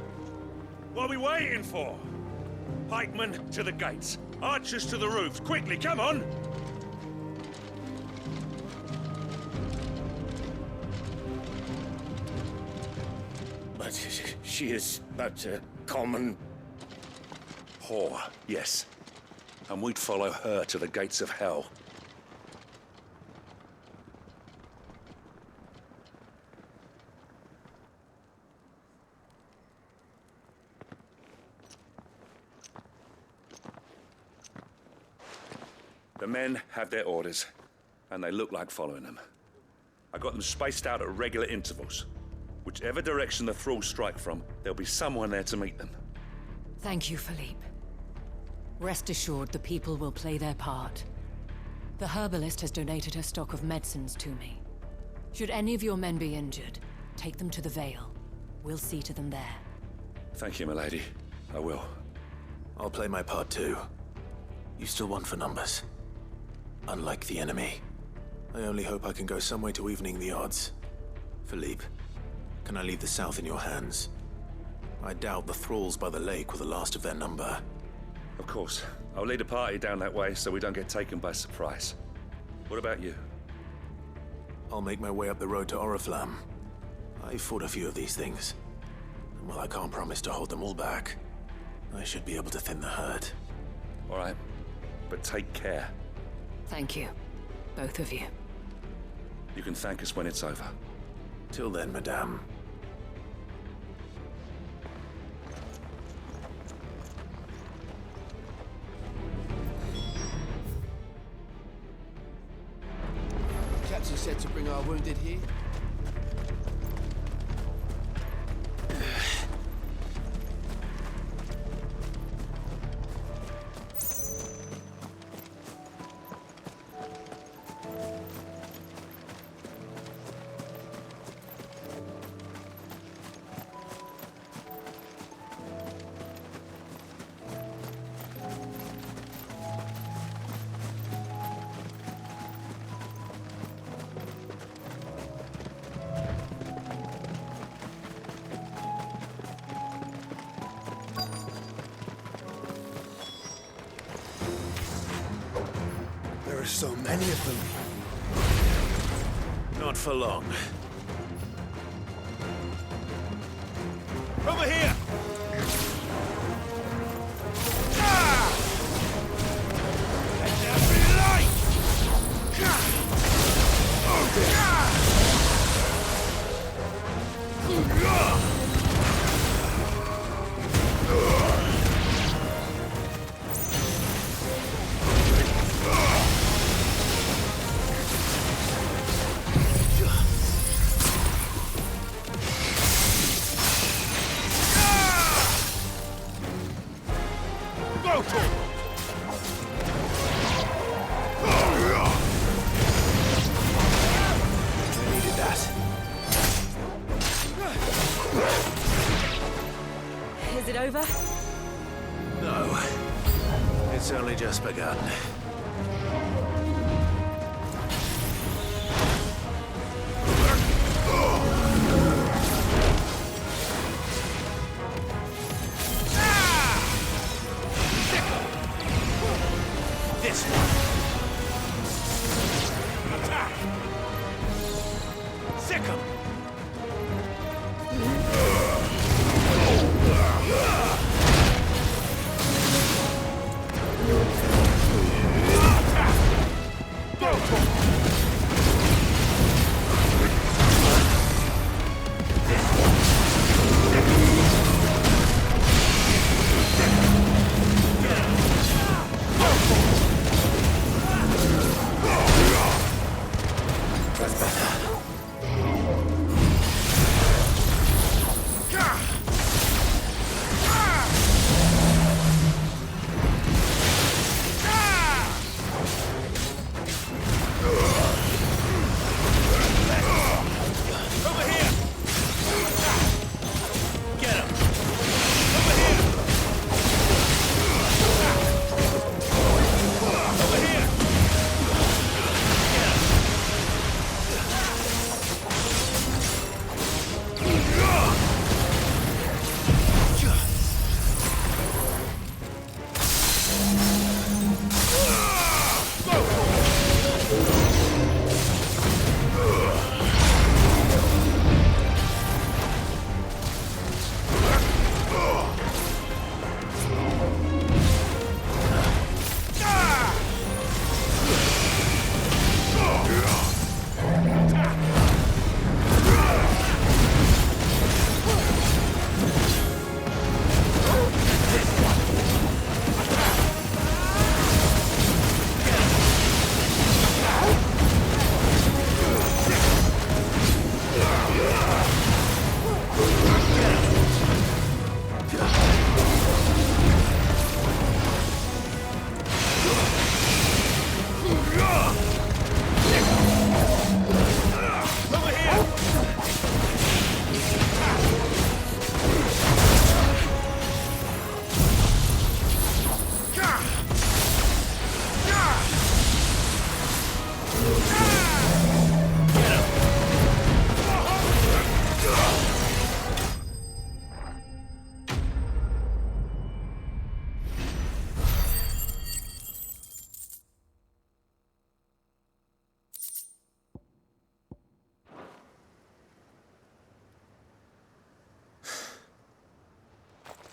T: What are we waiting for? Pikemen to the gates. Archers to the roofs. Quickly, come on!
S: But she is but a common...
T: whore, yes. And we'd follow her to the gates of hell. The men have their orders, and they look like following them. I got them spaced out at regular intervals. Whichever direction the thralls strike from, there'll be someone there to meet them.
L: Thank you, Philippe. Rest assured the people will play their part. The herbalist has donated her stock of medicines to me. Should any of your men be injured, take them to the Vale. We'll see to them there.
T: Thank you, milady. I will.
C: I'll play my part too. You still want for numbers. Unlike the enemy. I only hope I can go some way to evening the odds. Philippe, can I leave the south in your hands? I doubt the thralls by the lake were the last of their number.
T: Of course. I'll lead a party down that way so we don't get taken by surprise. What about you?
C: I'll make my way up the road to Oriflamme. I fought a few of these things. And while I can't promise to hold them all back, I should be able to thin the herd.
T: All right. But take care.
L: Thank you. Both of you.
T: You can thank us when it's over.
C: Till then, madame.
U: Captain said to bring our wounded here.
C: So many of them. Not for long.
T: Over here!
F: over?
C: No. It's only just begun.
S: This one. Attack! Sick 'em!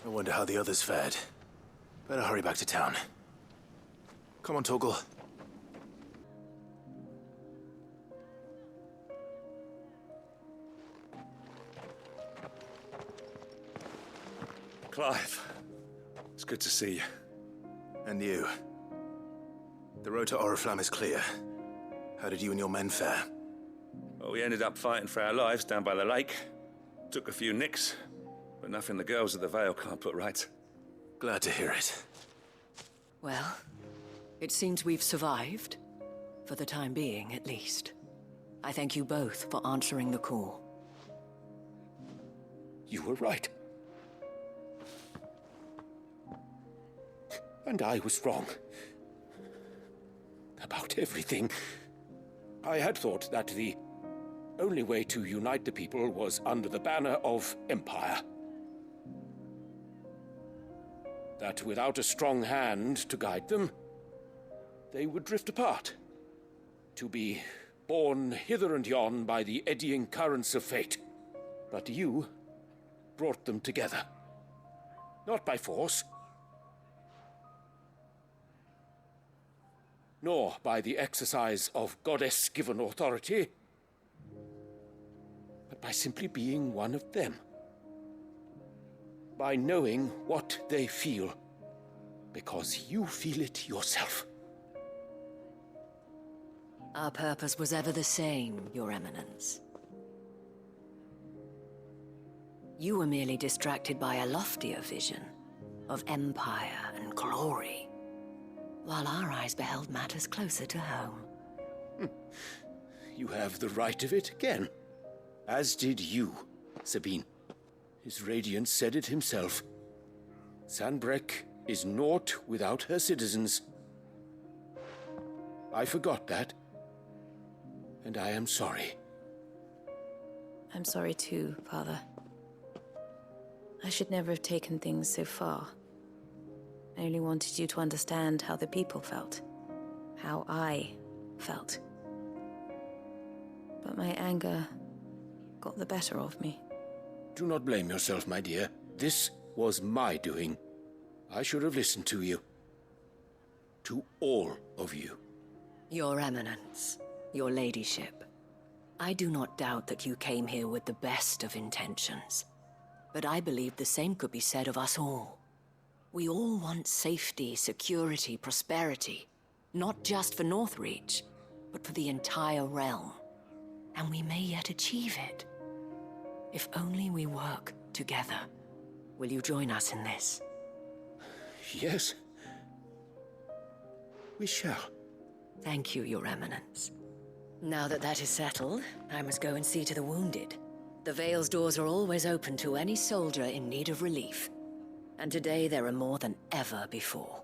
C: I wonder how the others fared. Better hurry back to town. Come on, Torgal.
T: Clive, it's good to see you.
C: And you. The road to Oriflamme is clear. How did you and your men fare?
T: Well, we ended up fighting for our lives down by the lake. Took a few nicks, but nothing the girls of the Vale can't put right.
C: Glad to hear it.
L: Well, it seems we've survived. For the time being, at least. I thank you both for answering the call.
S: You were right. And I was wrong. About everything. I had thought that the only way to unite the people was under the banner of Empire. That without a strong hand to guide them, they would drift apart. To be borne hither and yon by the eddying currents of fate. But you brought them together. Not by force, nor by the exercise of goddess-given authority, but by simply being one of them. By knowing what they feel, because you feel it yourself.
L: Our purpose was ever the same, Your Eminence. You were merely distracted by a loftier vision of empire and glory, while our eyes beheld matters closer to home.
S: You have the right of it again. As did you, Sabine. His radiance said it himself. Sanbreque is naught without her citizens. I forgot that, and I am sorry.
R: I'm sorry too, Father. I should never have taken things so far. I only wanted you to understand how the people felt. How I felt. But my anger got the better of me.
S: Do not blame yourself, my dear. This was my doing. I should have listened to you. To all of you.
L: Your Eminence, your ladyship, I do not doubt that you came here with the best of intentions. But I believe the same could be said of us all. We all want safety, security, prosperity. Not just for Northreach, but for the entire realm. And we may yet achieve it. If only we work together. Will you join us in this?
S: Yes. We shall.
L: Thank you, Your Eminence. Now that that is settled, I must go and see to the wounded. The Vale's doors are always open to any soldier in need of relief. And today there are more than ever before.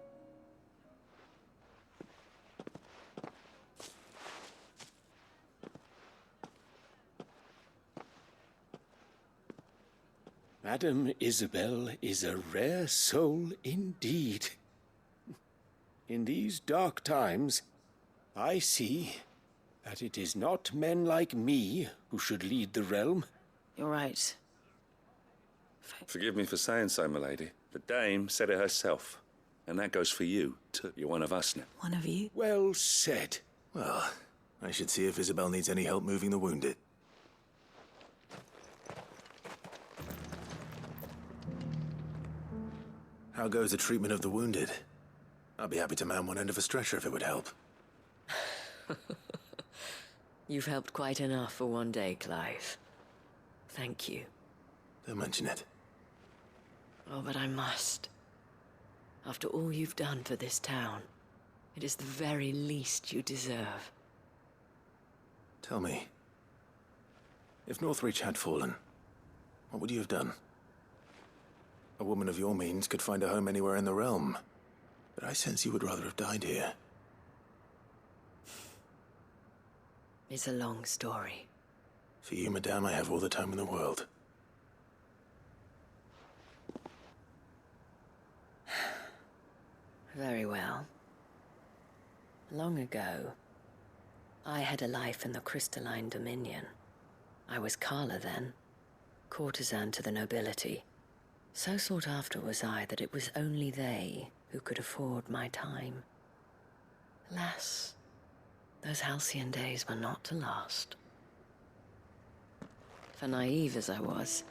S: Madame Isabelle is a rare soul indeed. In these dark times, I see that it is not men like me who should lead the realm.
R: You're right.
T: Forgive me for saying so, milady. The dame said it herself. And that goes for you, too. You're one of us now.
R: One of you?
S: Well said.
C: Well, I should see if Isabelle needs any help moving the wounded. How goes the treatment of the wounded? I'd be happy to man one end of a stretcher if it would help.
L: You've helped quite enough for one day, Clive. Thank you.
C: Don't mention it.
L: Oh, but I must. After all you've done for this town, it is the very least you deserve.
C: Tell me, if Northreach had fallen, what would you have done? A woman of your means could find a home anywhere in the realm, but I sense you would rather have died here.
L: It's a long story.
C: For you, madame, I have all the time in the world.
L: Very well. Long ago, I had a life in the Crystalline Dominion. I was Carla then, courtesan to the nobility. So sought after was I that it was only they who could afford my time. Alas, those halcyon days were not to last. For naive as I was,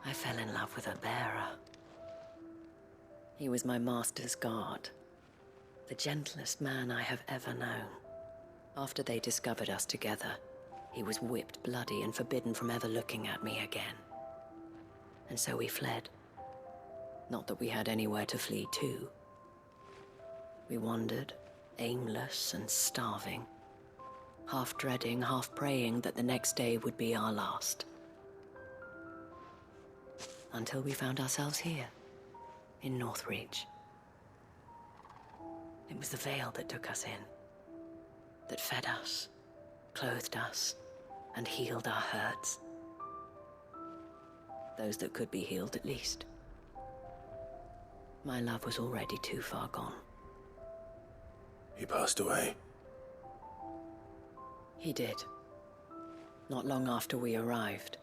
L: I fell in love with a bearer. He was my master's guard, the gentlest man I have ever known. After they discovered us together, he was whipped bloody and forbidden from ever looking at me again. And so we fled. Not that we had anywhere to flee to. We wandered, aimless and starving, half dreading, half praying that the next day would be our last. Until we found ourselves here, in Northreach. It was the Vale that took us in, that fed us, clothed us, and healed our hurts. Those that could be healed, at least. My love was already too far gone.
C: He passed away.
L: He did. Not long after we arrived.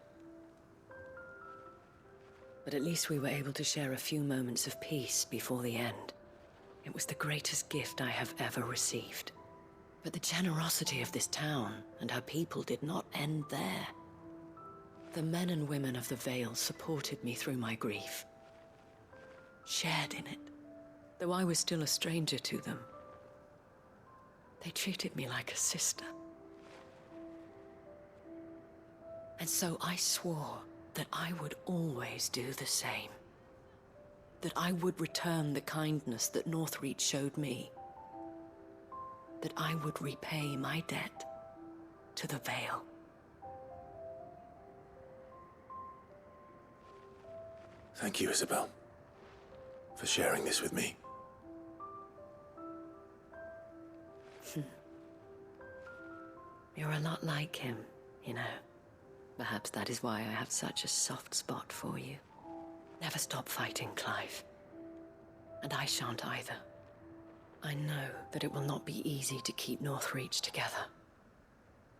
L: But at least we were able to share a few moments of peace before the end. It was the greatest gift I have ever received. But the generosity of this town and her people did not end there. The men and women of the Vale supported me through my grief. Shared in it, though I was still a stranger to them. They treated me like a sister. And so I swore that I would always do the same. That I would return the kindness that Northreach showed me. That I would repay my debt to the Vale.
C: Thank you, Isabelle. for sharing this with me.
L: You're a lot like him, you know. Perhaps that is why I have such a soft spot for you. Never stop fighting, Clive. And I shan't either. I know that it will not be easy to keep Northreach together.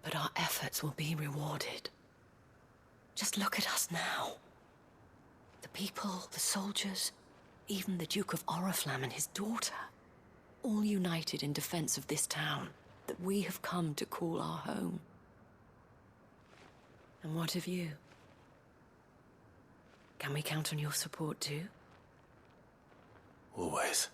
L: But our efforts will be rewarded. Just look at us now. The people, the soldiers, even the Duke of Oriflamme and his daughter, all united in defense of this town that we have come to call our home. And what of you? Can we count on your support too?
C: Always.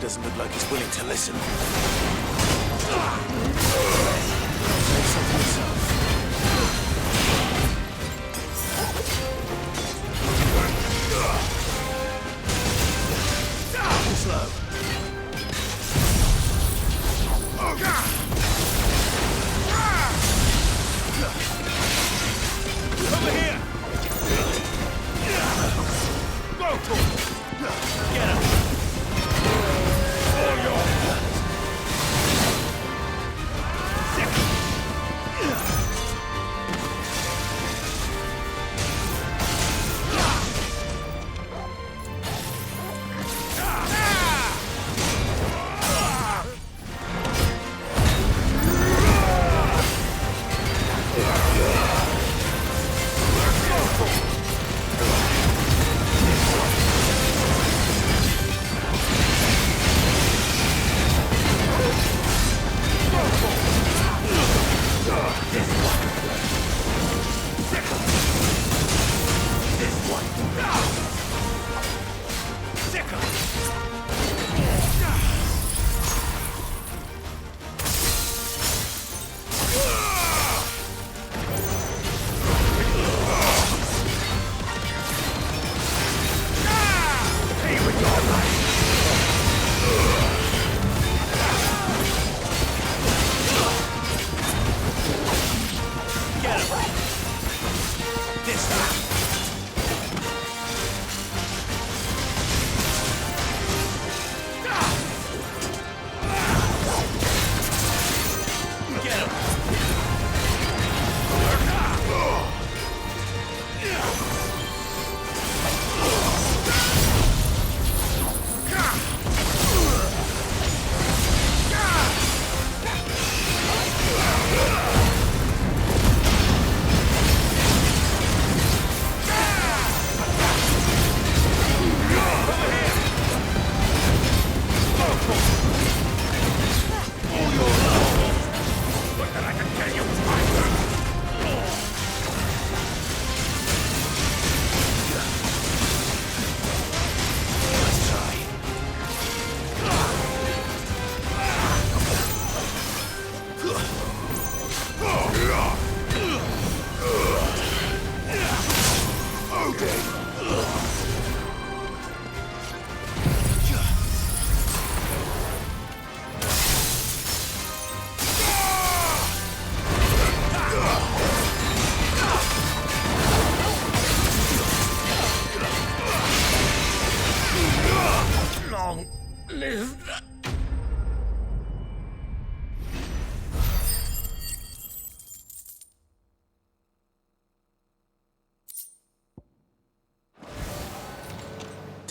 C: Doesn't look like he's willing to listen. Slow.
S: Over here! Go! Get him!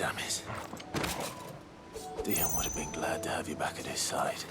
C: damn it. Dion would have been glad to have you back at his side.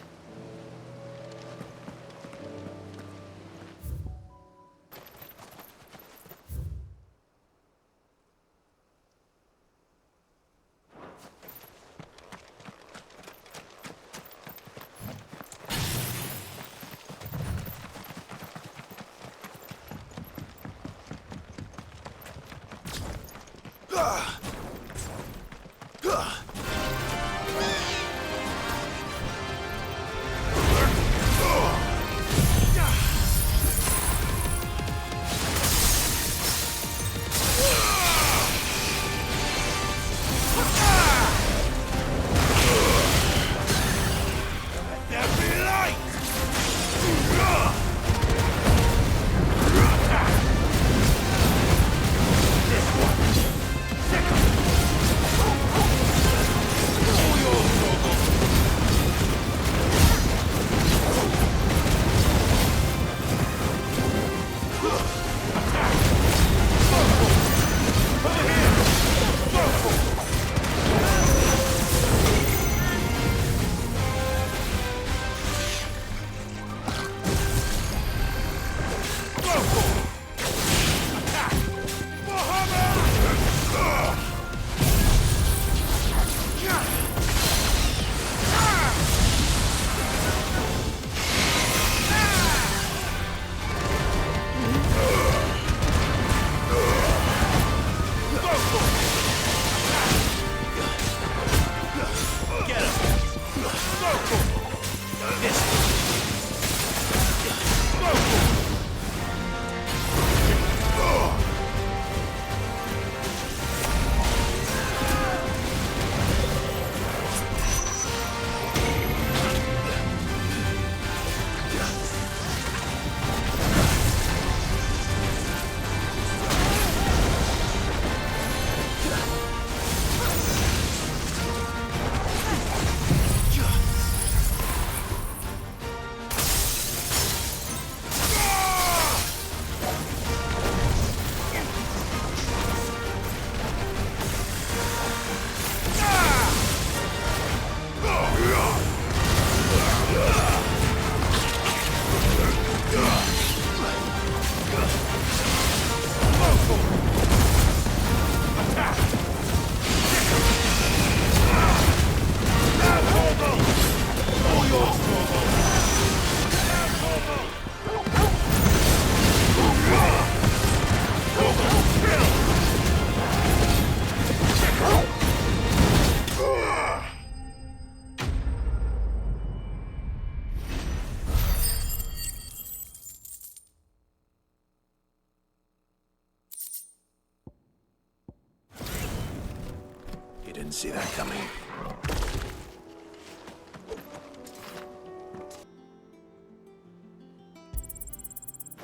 C: Didn't see that coming.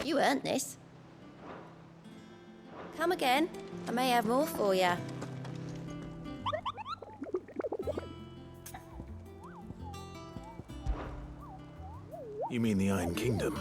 A: You earned this. Come again. I may have more for you.
C: You mean the Iron Kingdom?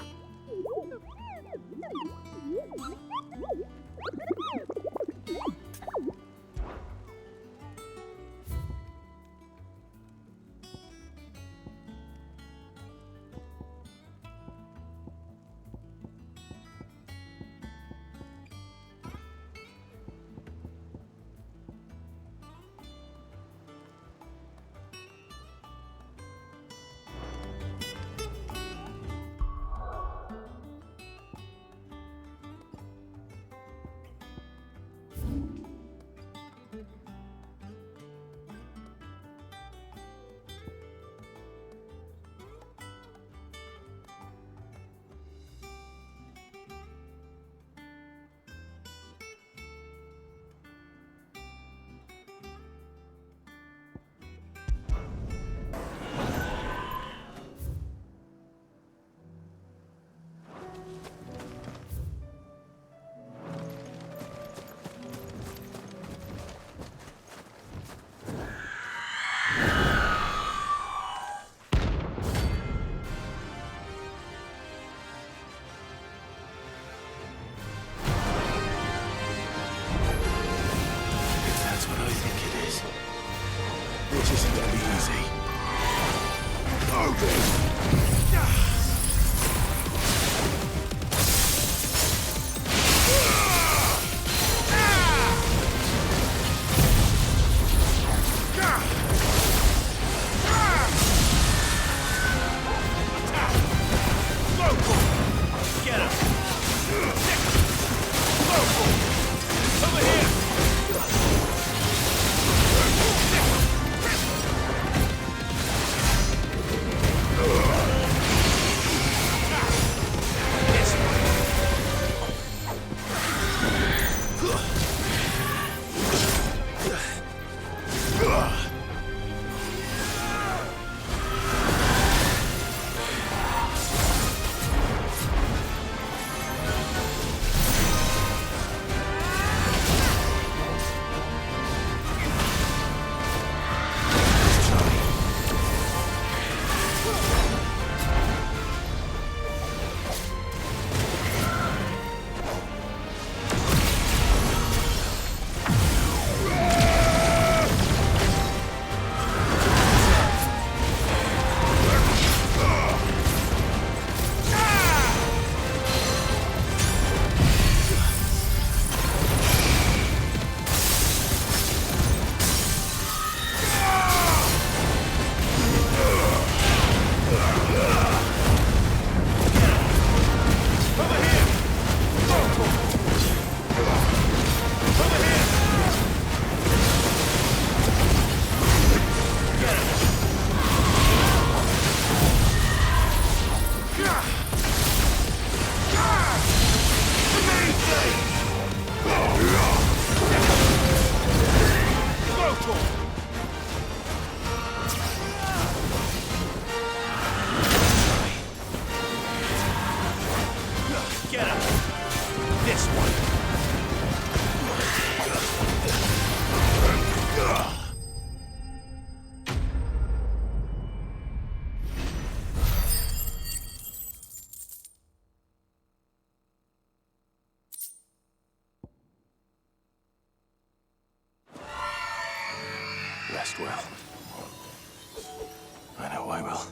S: Get him! This one!
C: Rest well. I know I will.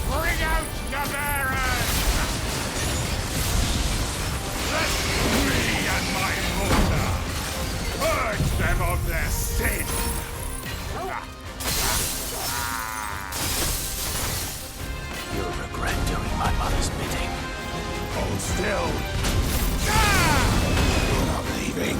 S: Bring out the bearers! Let me and my order purge them of their sin!
C: You'll regret doing my mother's bidding.
S: Hold still!
C: You're not leaving.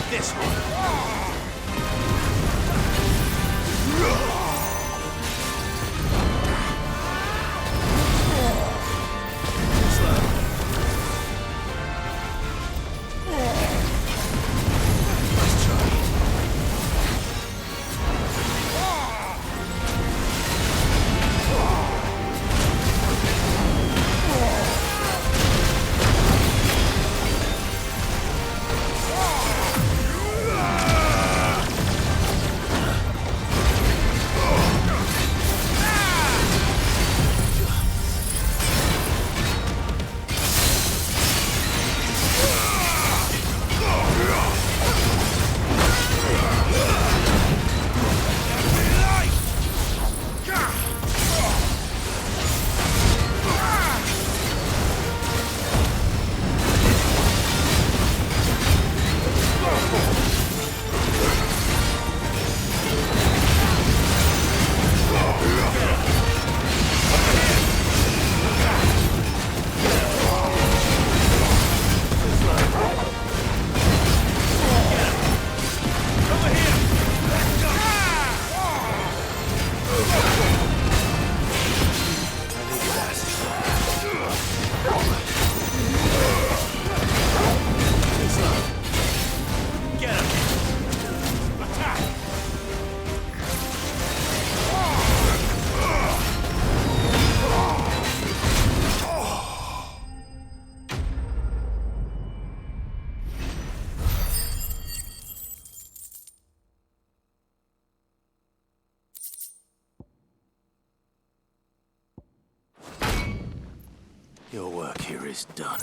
S: This one!
C: Your work here is done.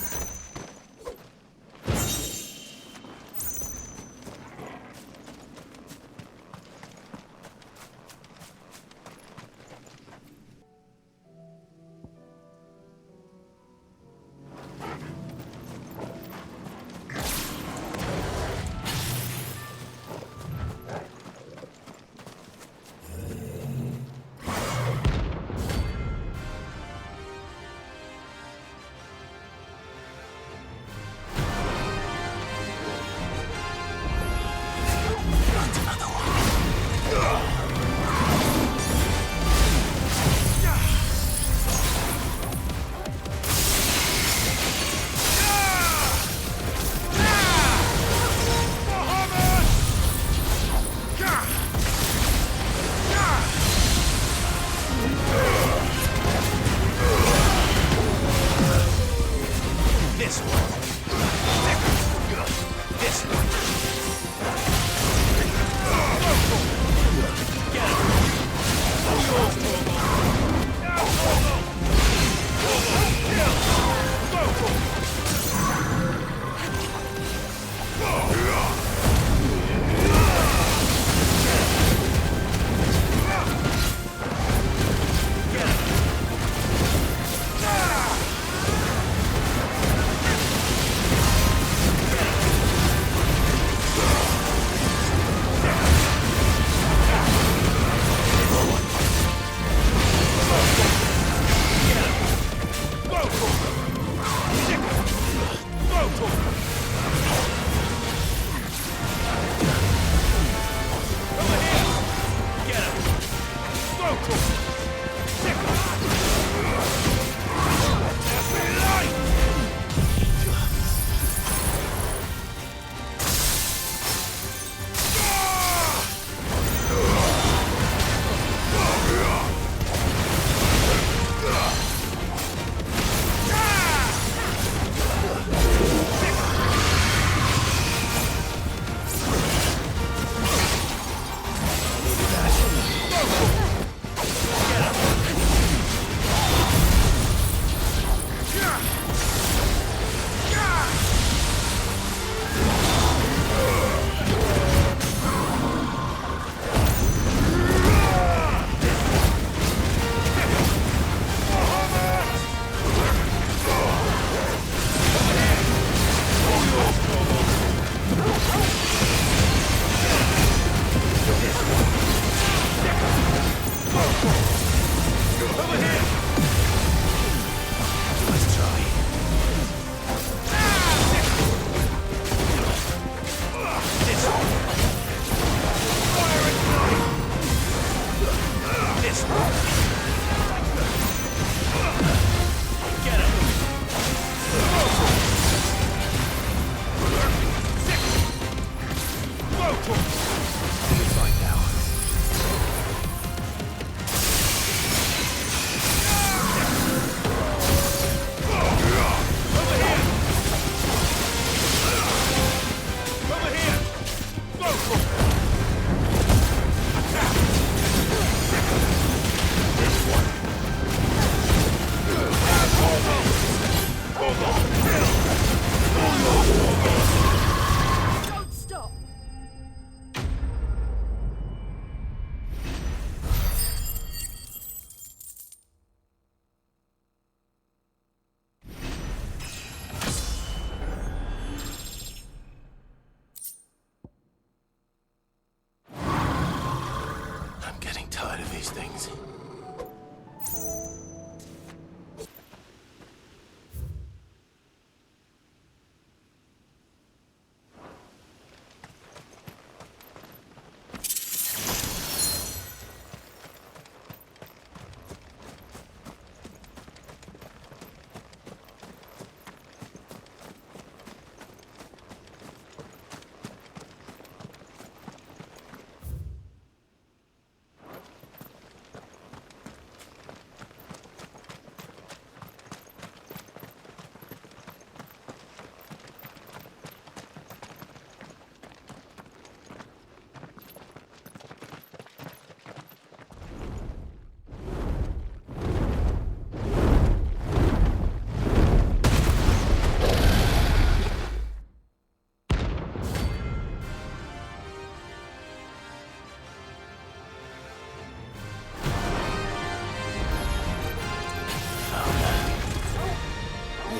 C: these things.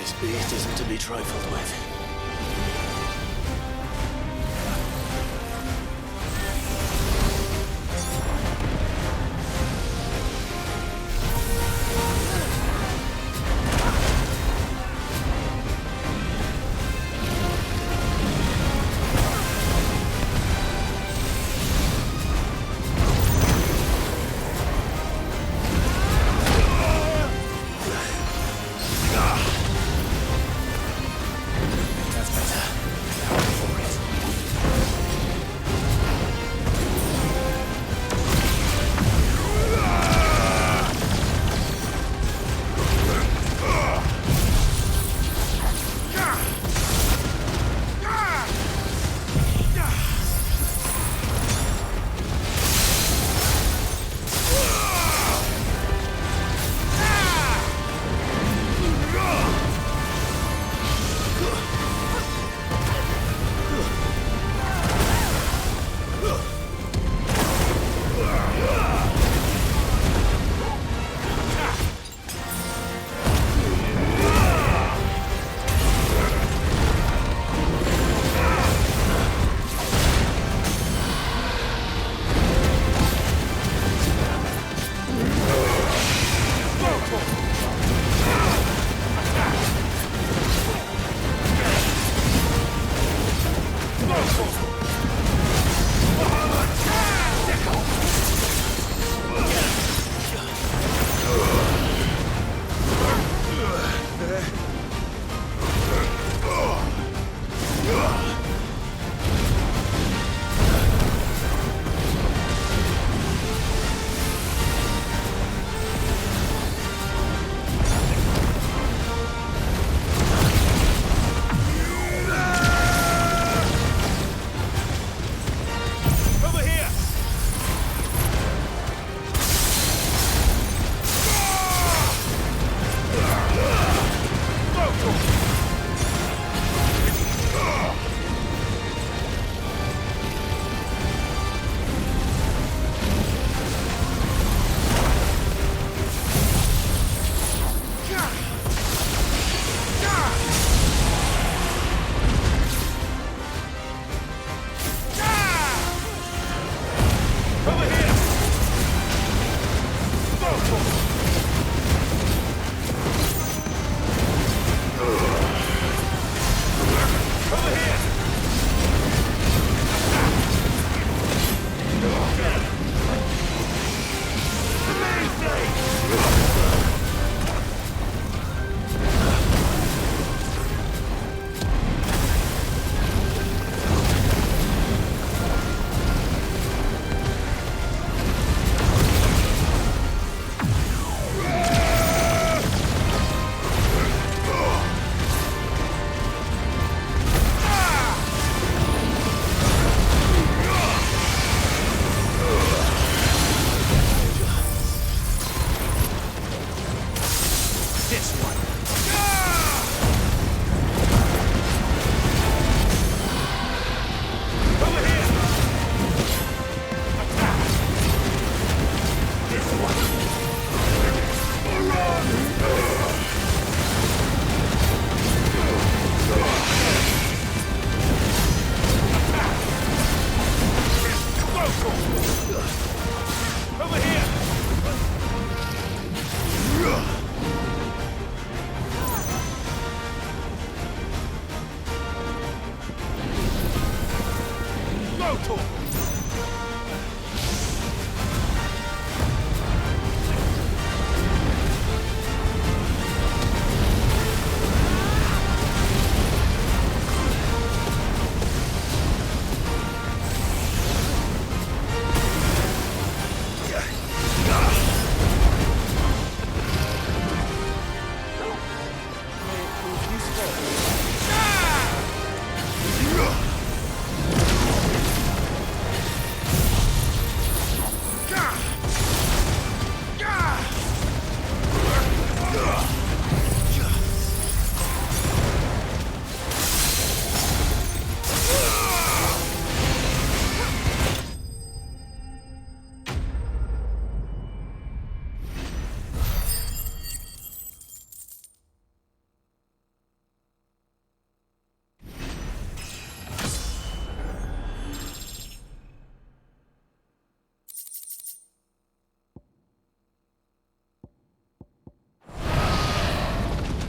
C: This beast isn't to be trifled with.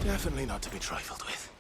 C: Definitely not to be trifled with.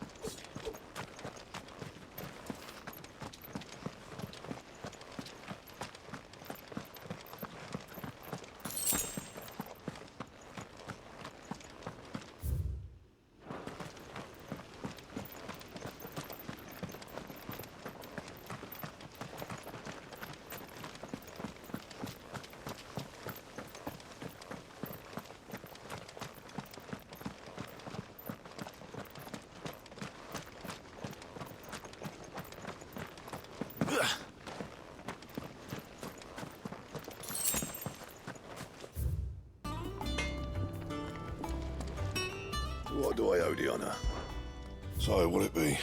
E: What do I owe the honor? So, will it be?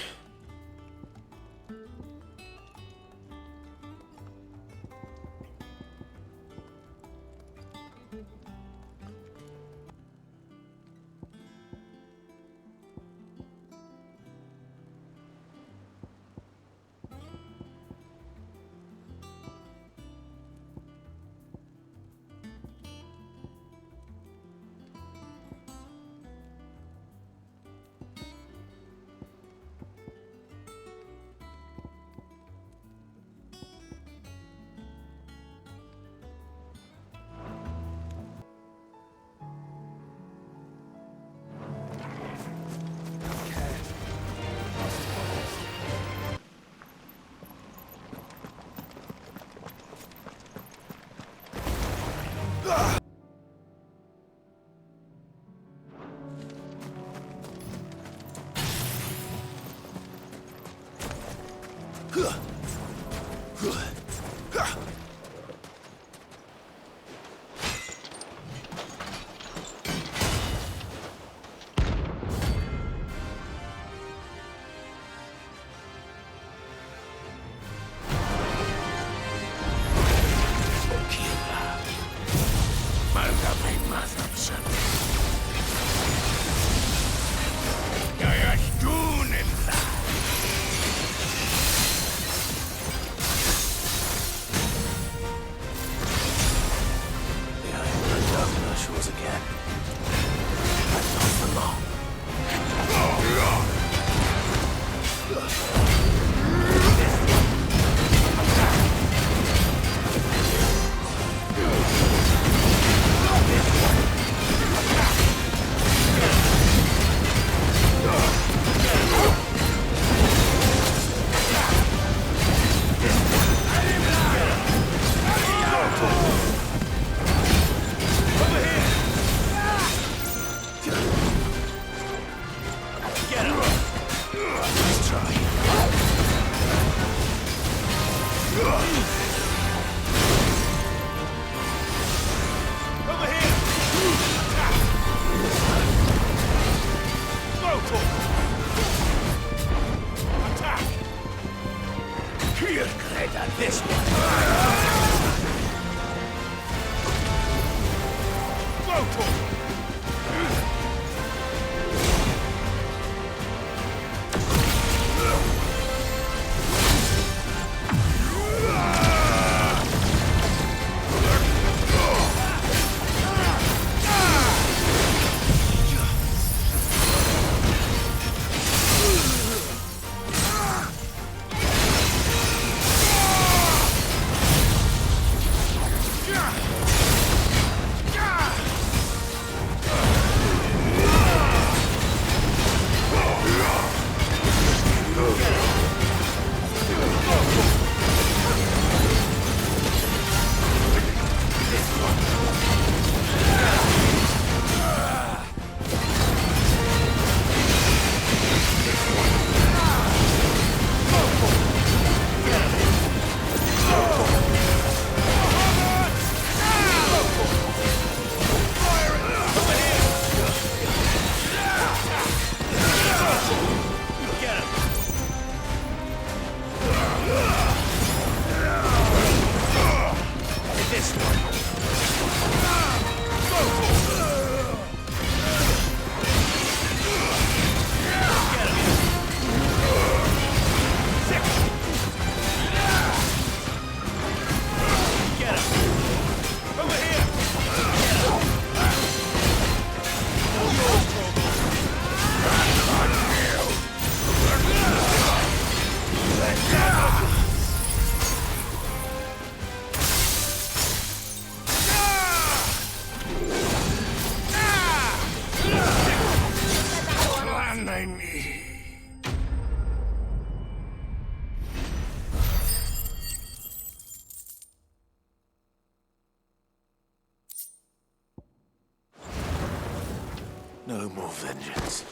C: No more vengeance.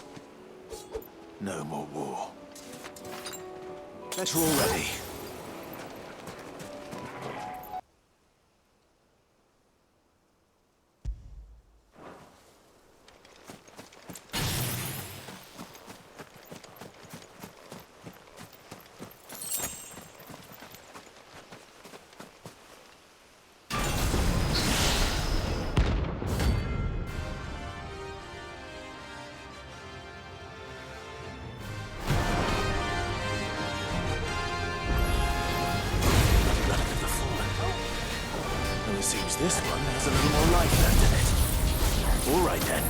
C: No more war. Better already. Seems this one has a little more life left in it. All right then.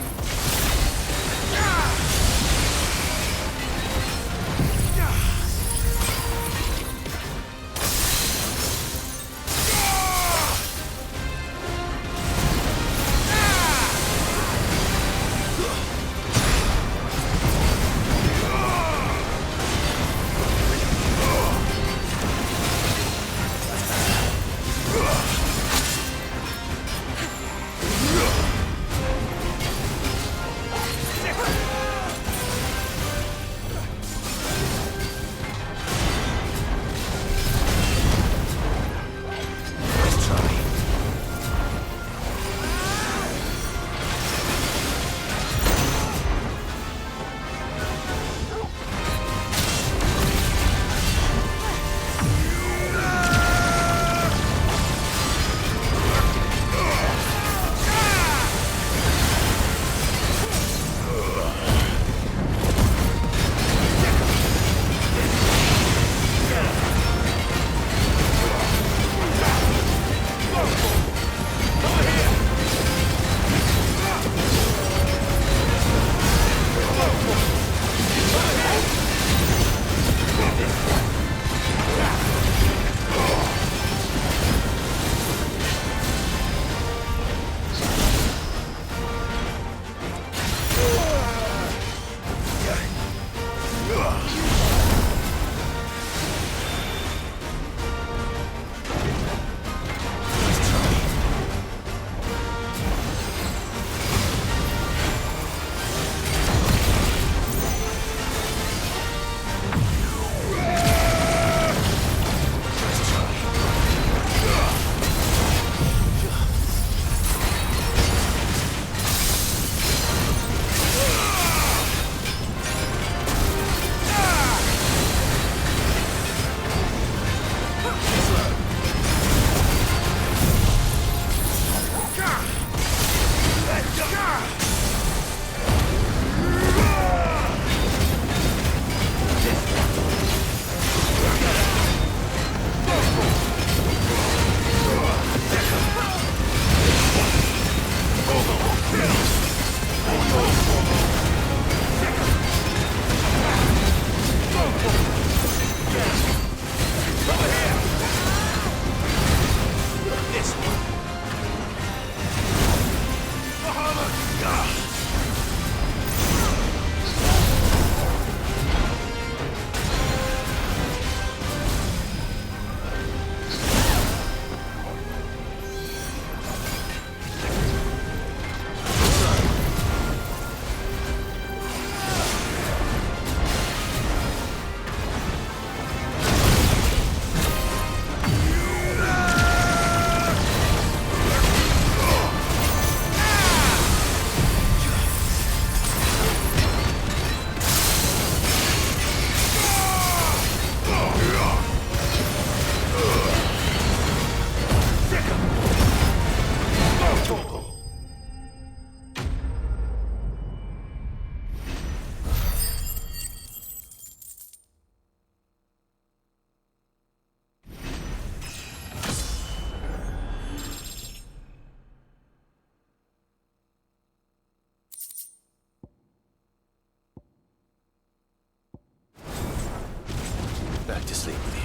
C: Back to sleep with you.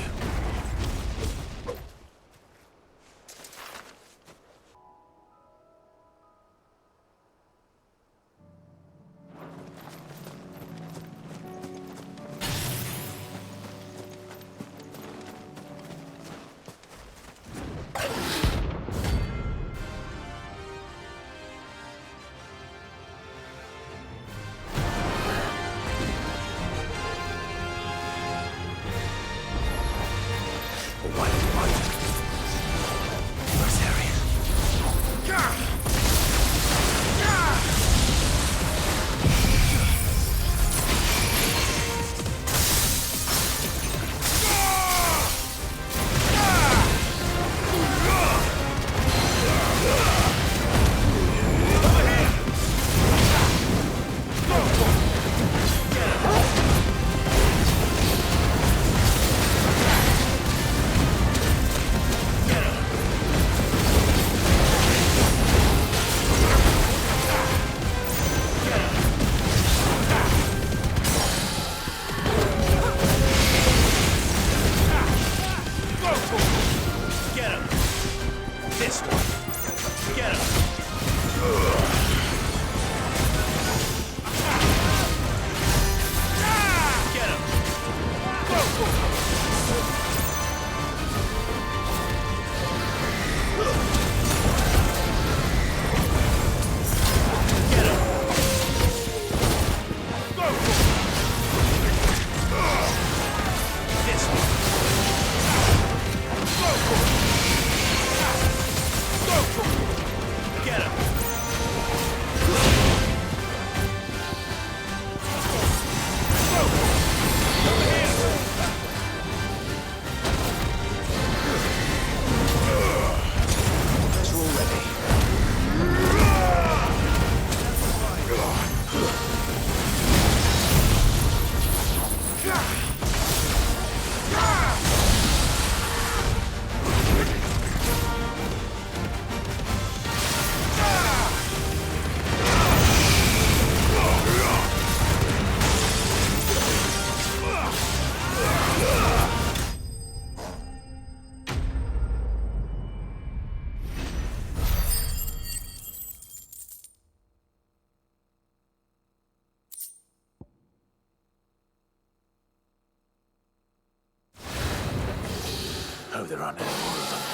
C: Hope there aren't any more of them.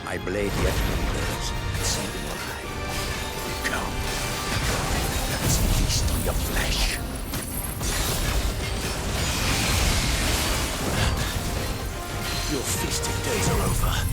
S: My blade yet lingers, and so do I. Come. Let's feast on your flesh.
C: Your feasting days are over.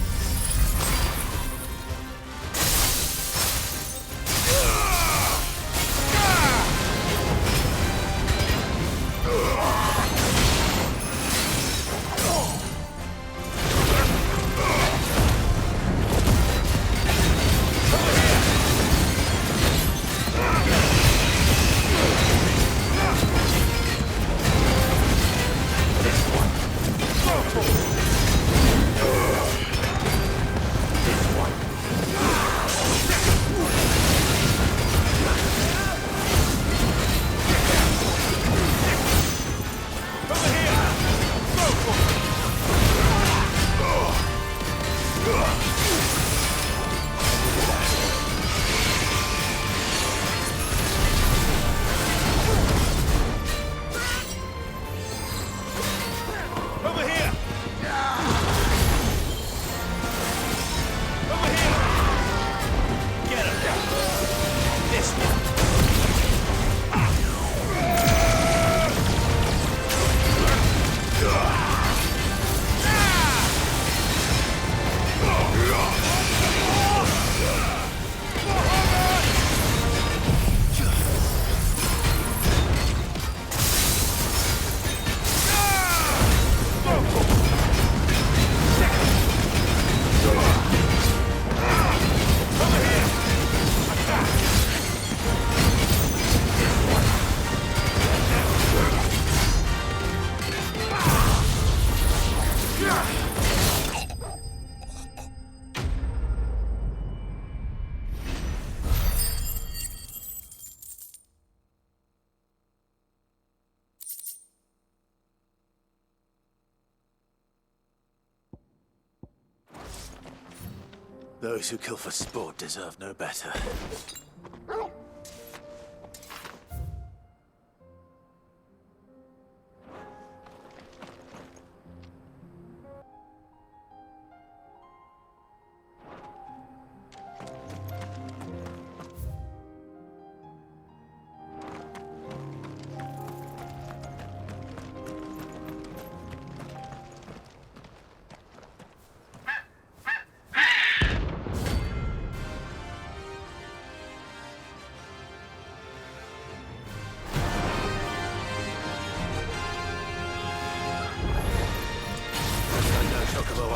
C: Those who kill for sport deserve no better.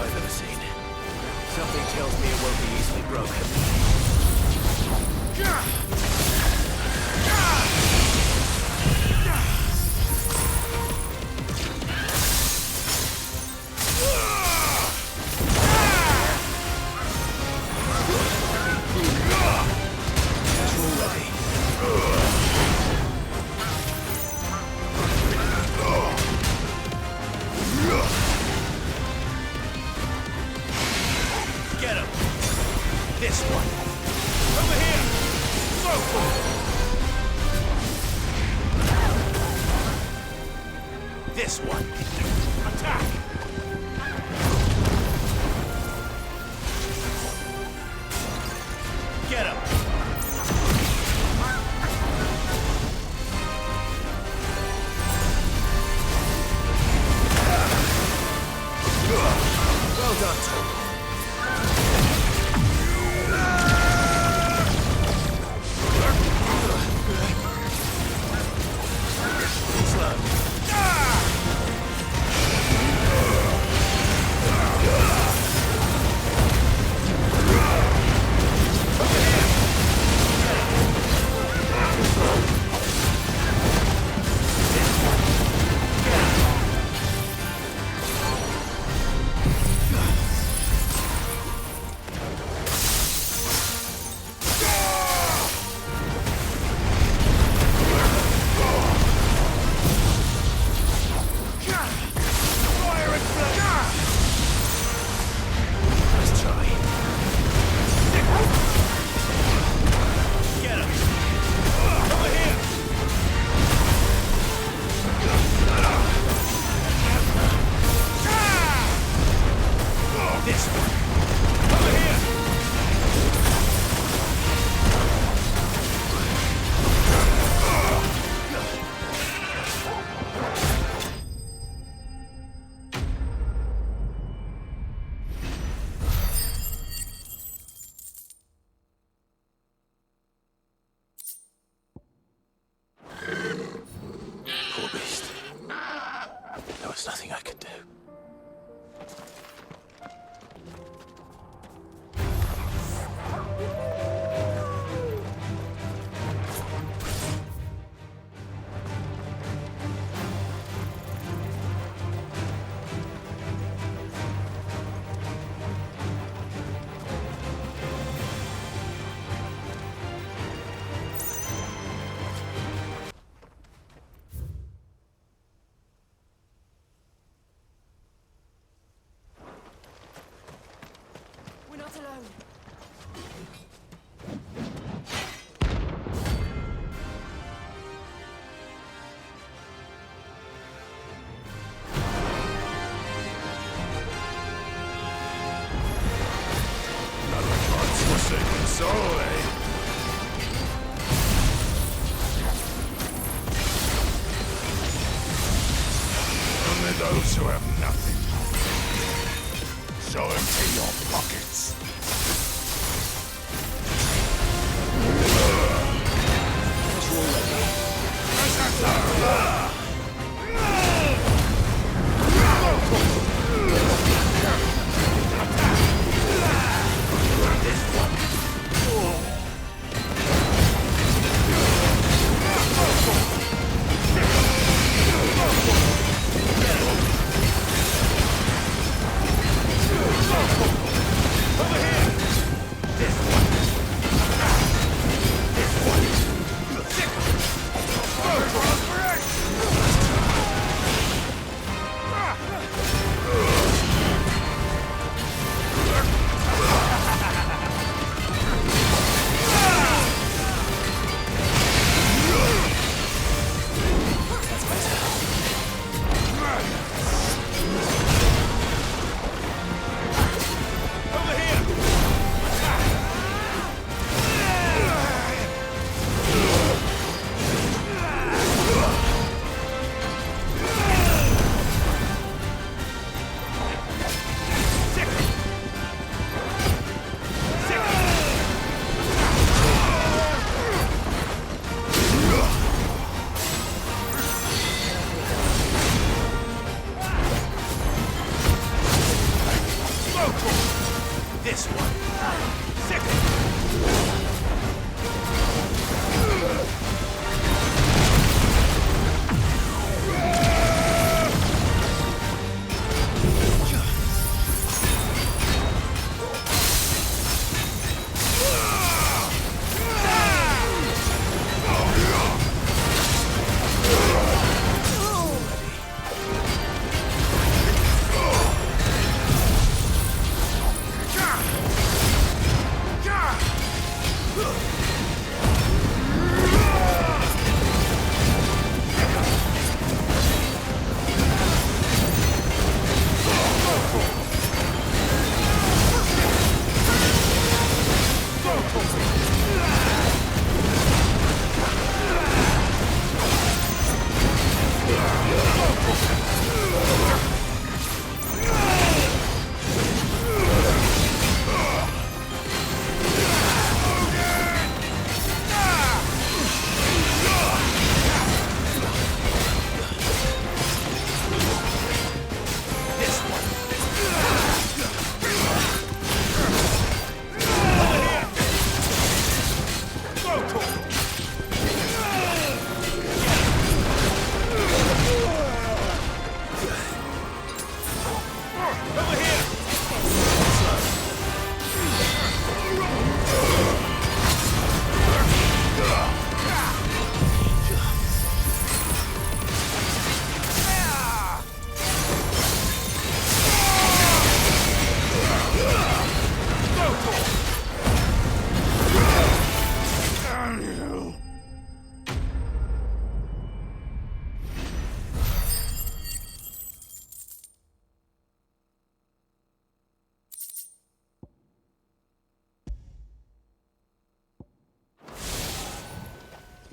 C: I've ever seen. Something tells me it won't be easily broken.
E: Forsaken soul, eh? Only those who have nothing. So empty your pockets.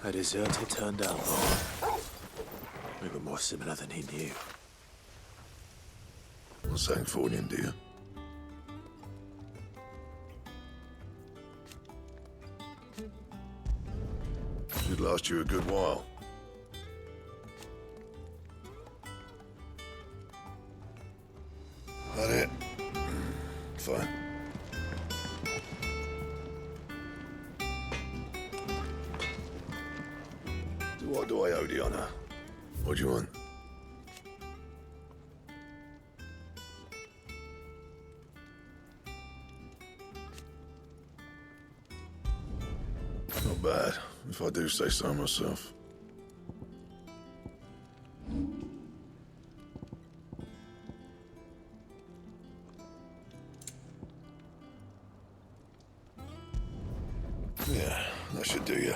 C: A deserter turned outlaw. We were more similar than he knew.
E: What's Sancfordian, dear? Should last you a good while. That it? Fine. What do I owe the honor? What do you want? Not bad, if I do say so myself. Yeah, that should do you.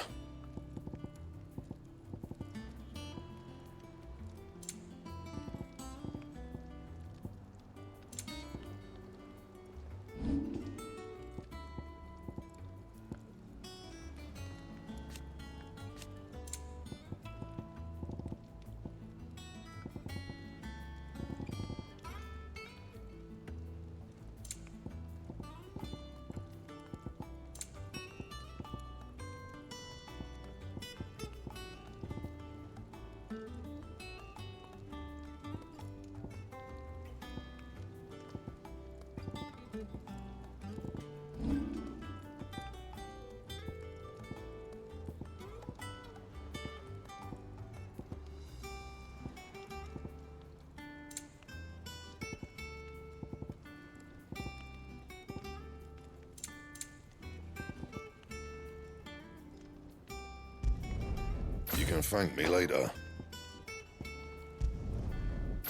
E: You can thank me later.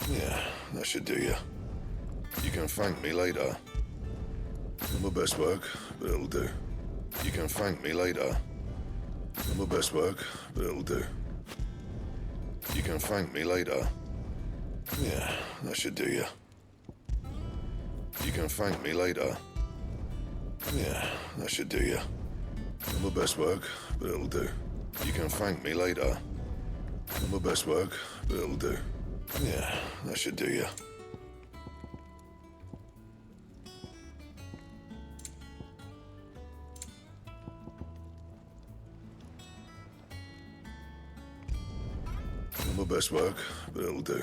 E: Yeah, that should do you. You can thank me later. Not my best work, but it'll do. You can thank me later. Not my best work, but it'll do. You can thank me later. Yeah, that should do you. You can thank me later. Yeah, that should do you. Not my best work, but it'll do. You can thank me later. Not my best work, but it'll do. Yeah, that should do you. Not my best work, but it'll do.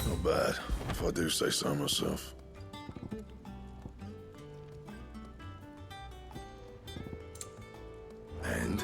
E: Not bad, if I do say so myself. And?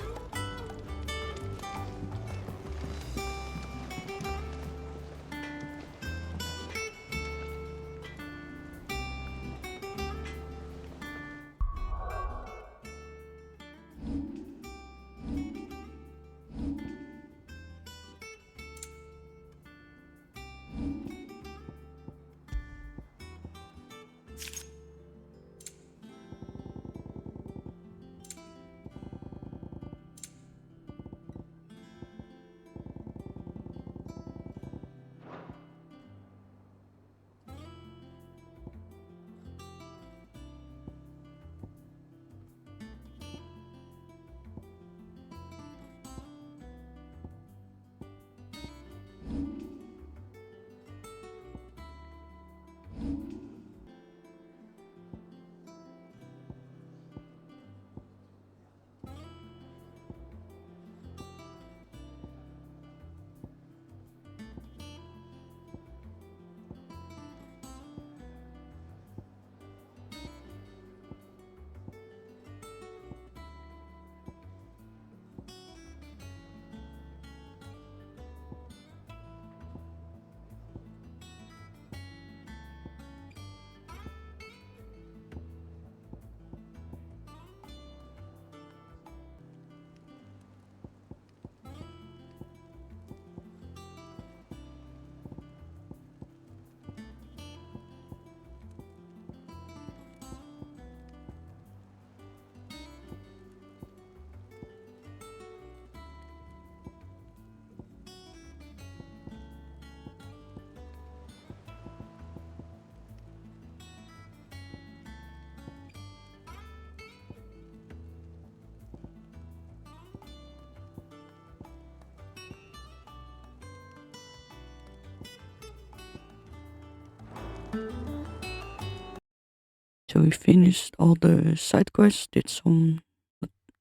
H: So we finished all the side quests, did some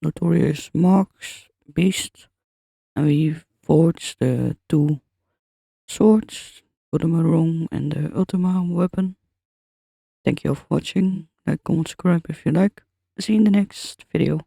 H: notorious marks, beasts, and we forged the 2 swords, Ultima and the Ultima Weapon. Thank you all for watching. Like, comment, subscribe if you like. See you in the next video.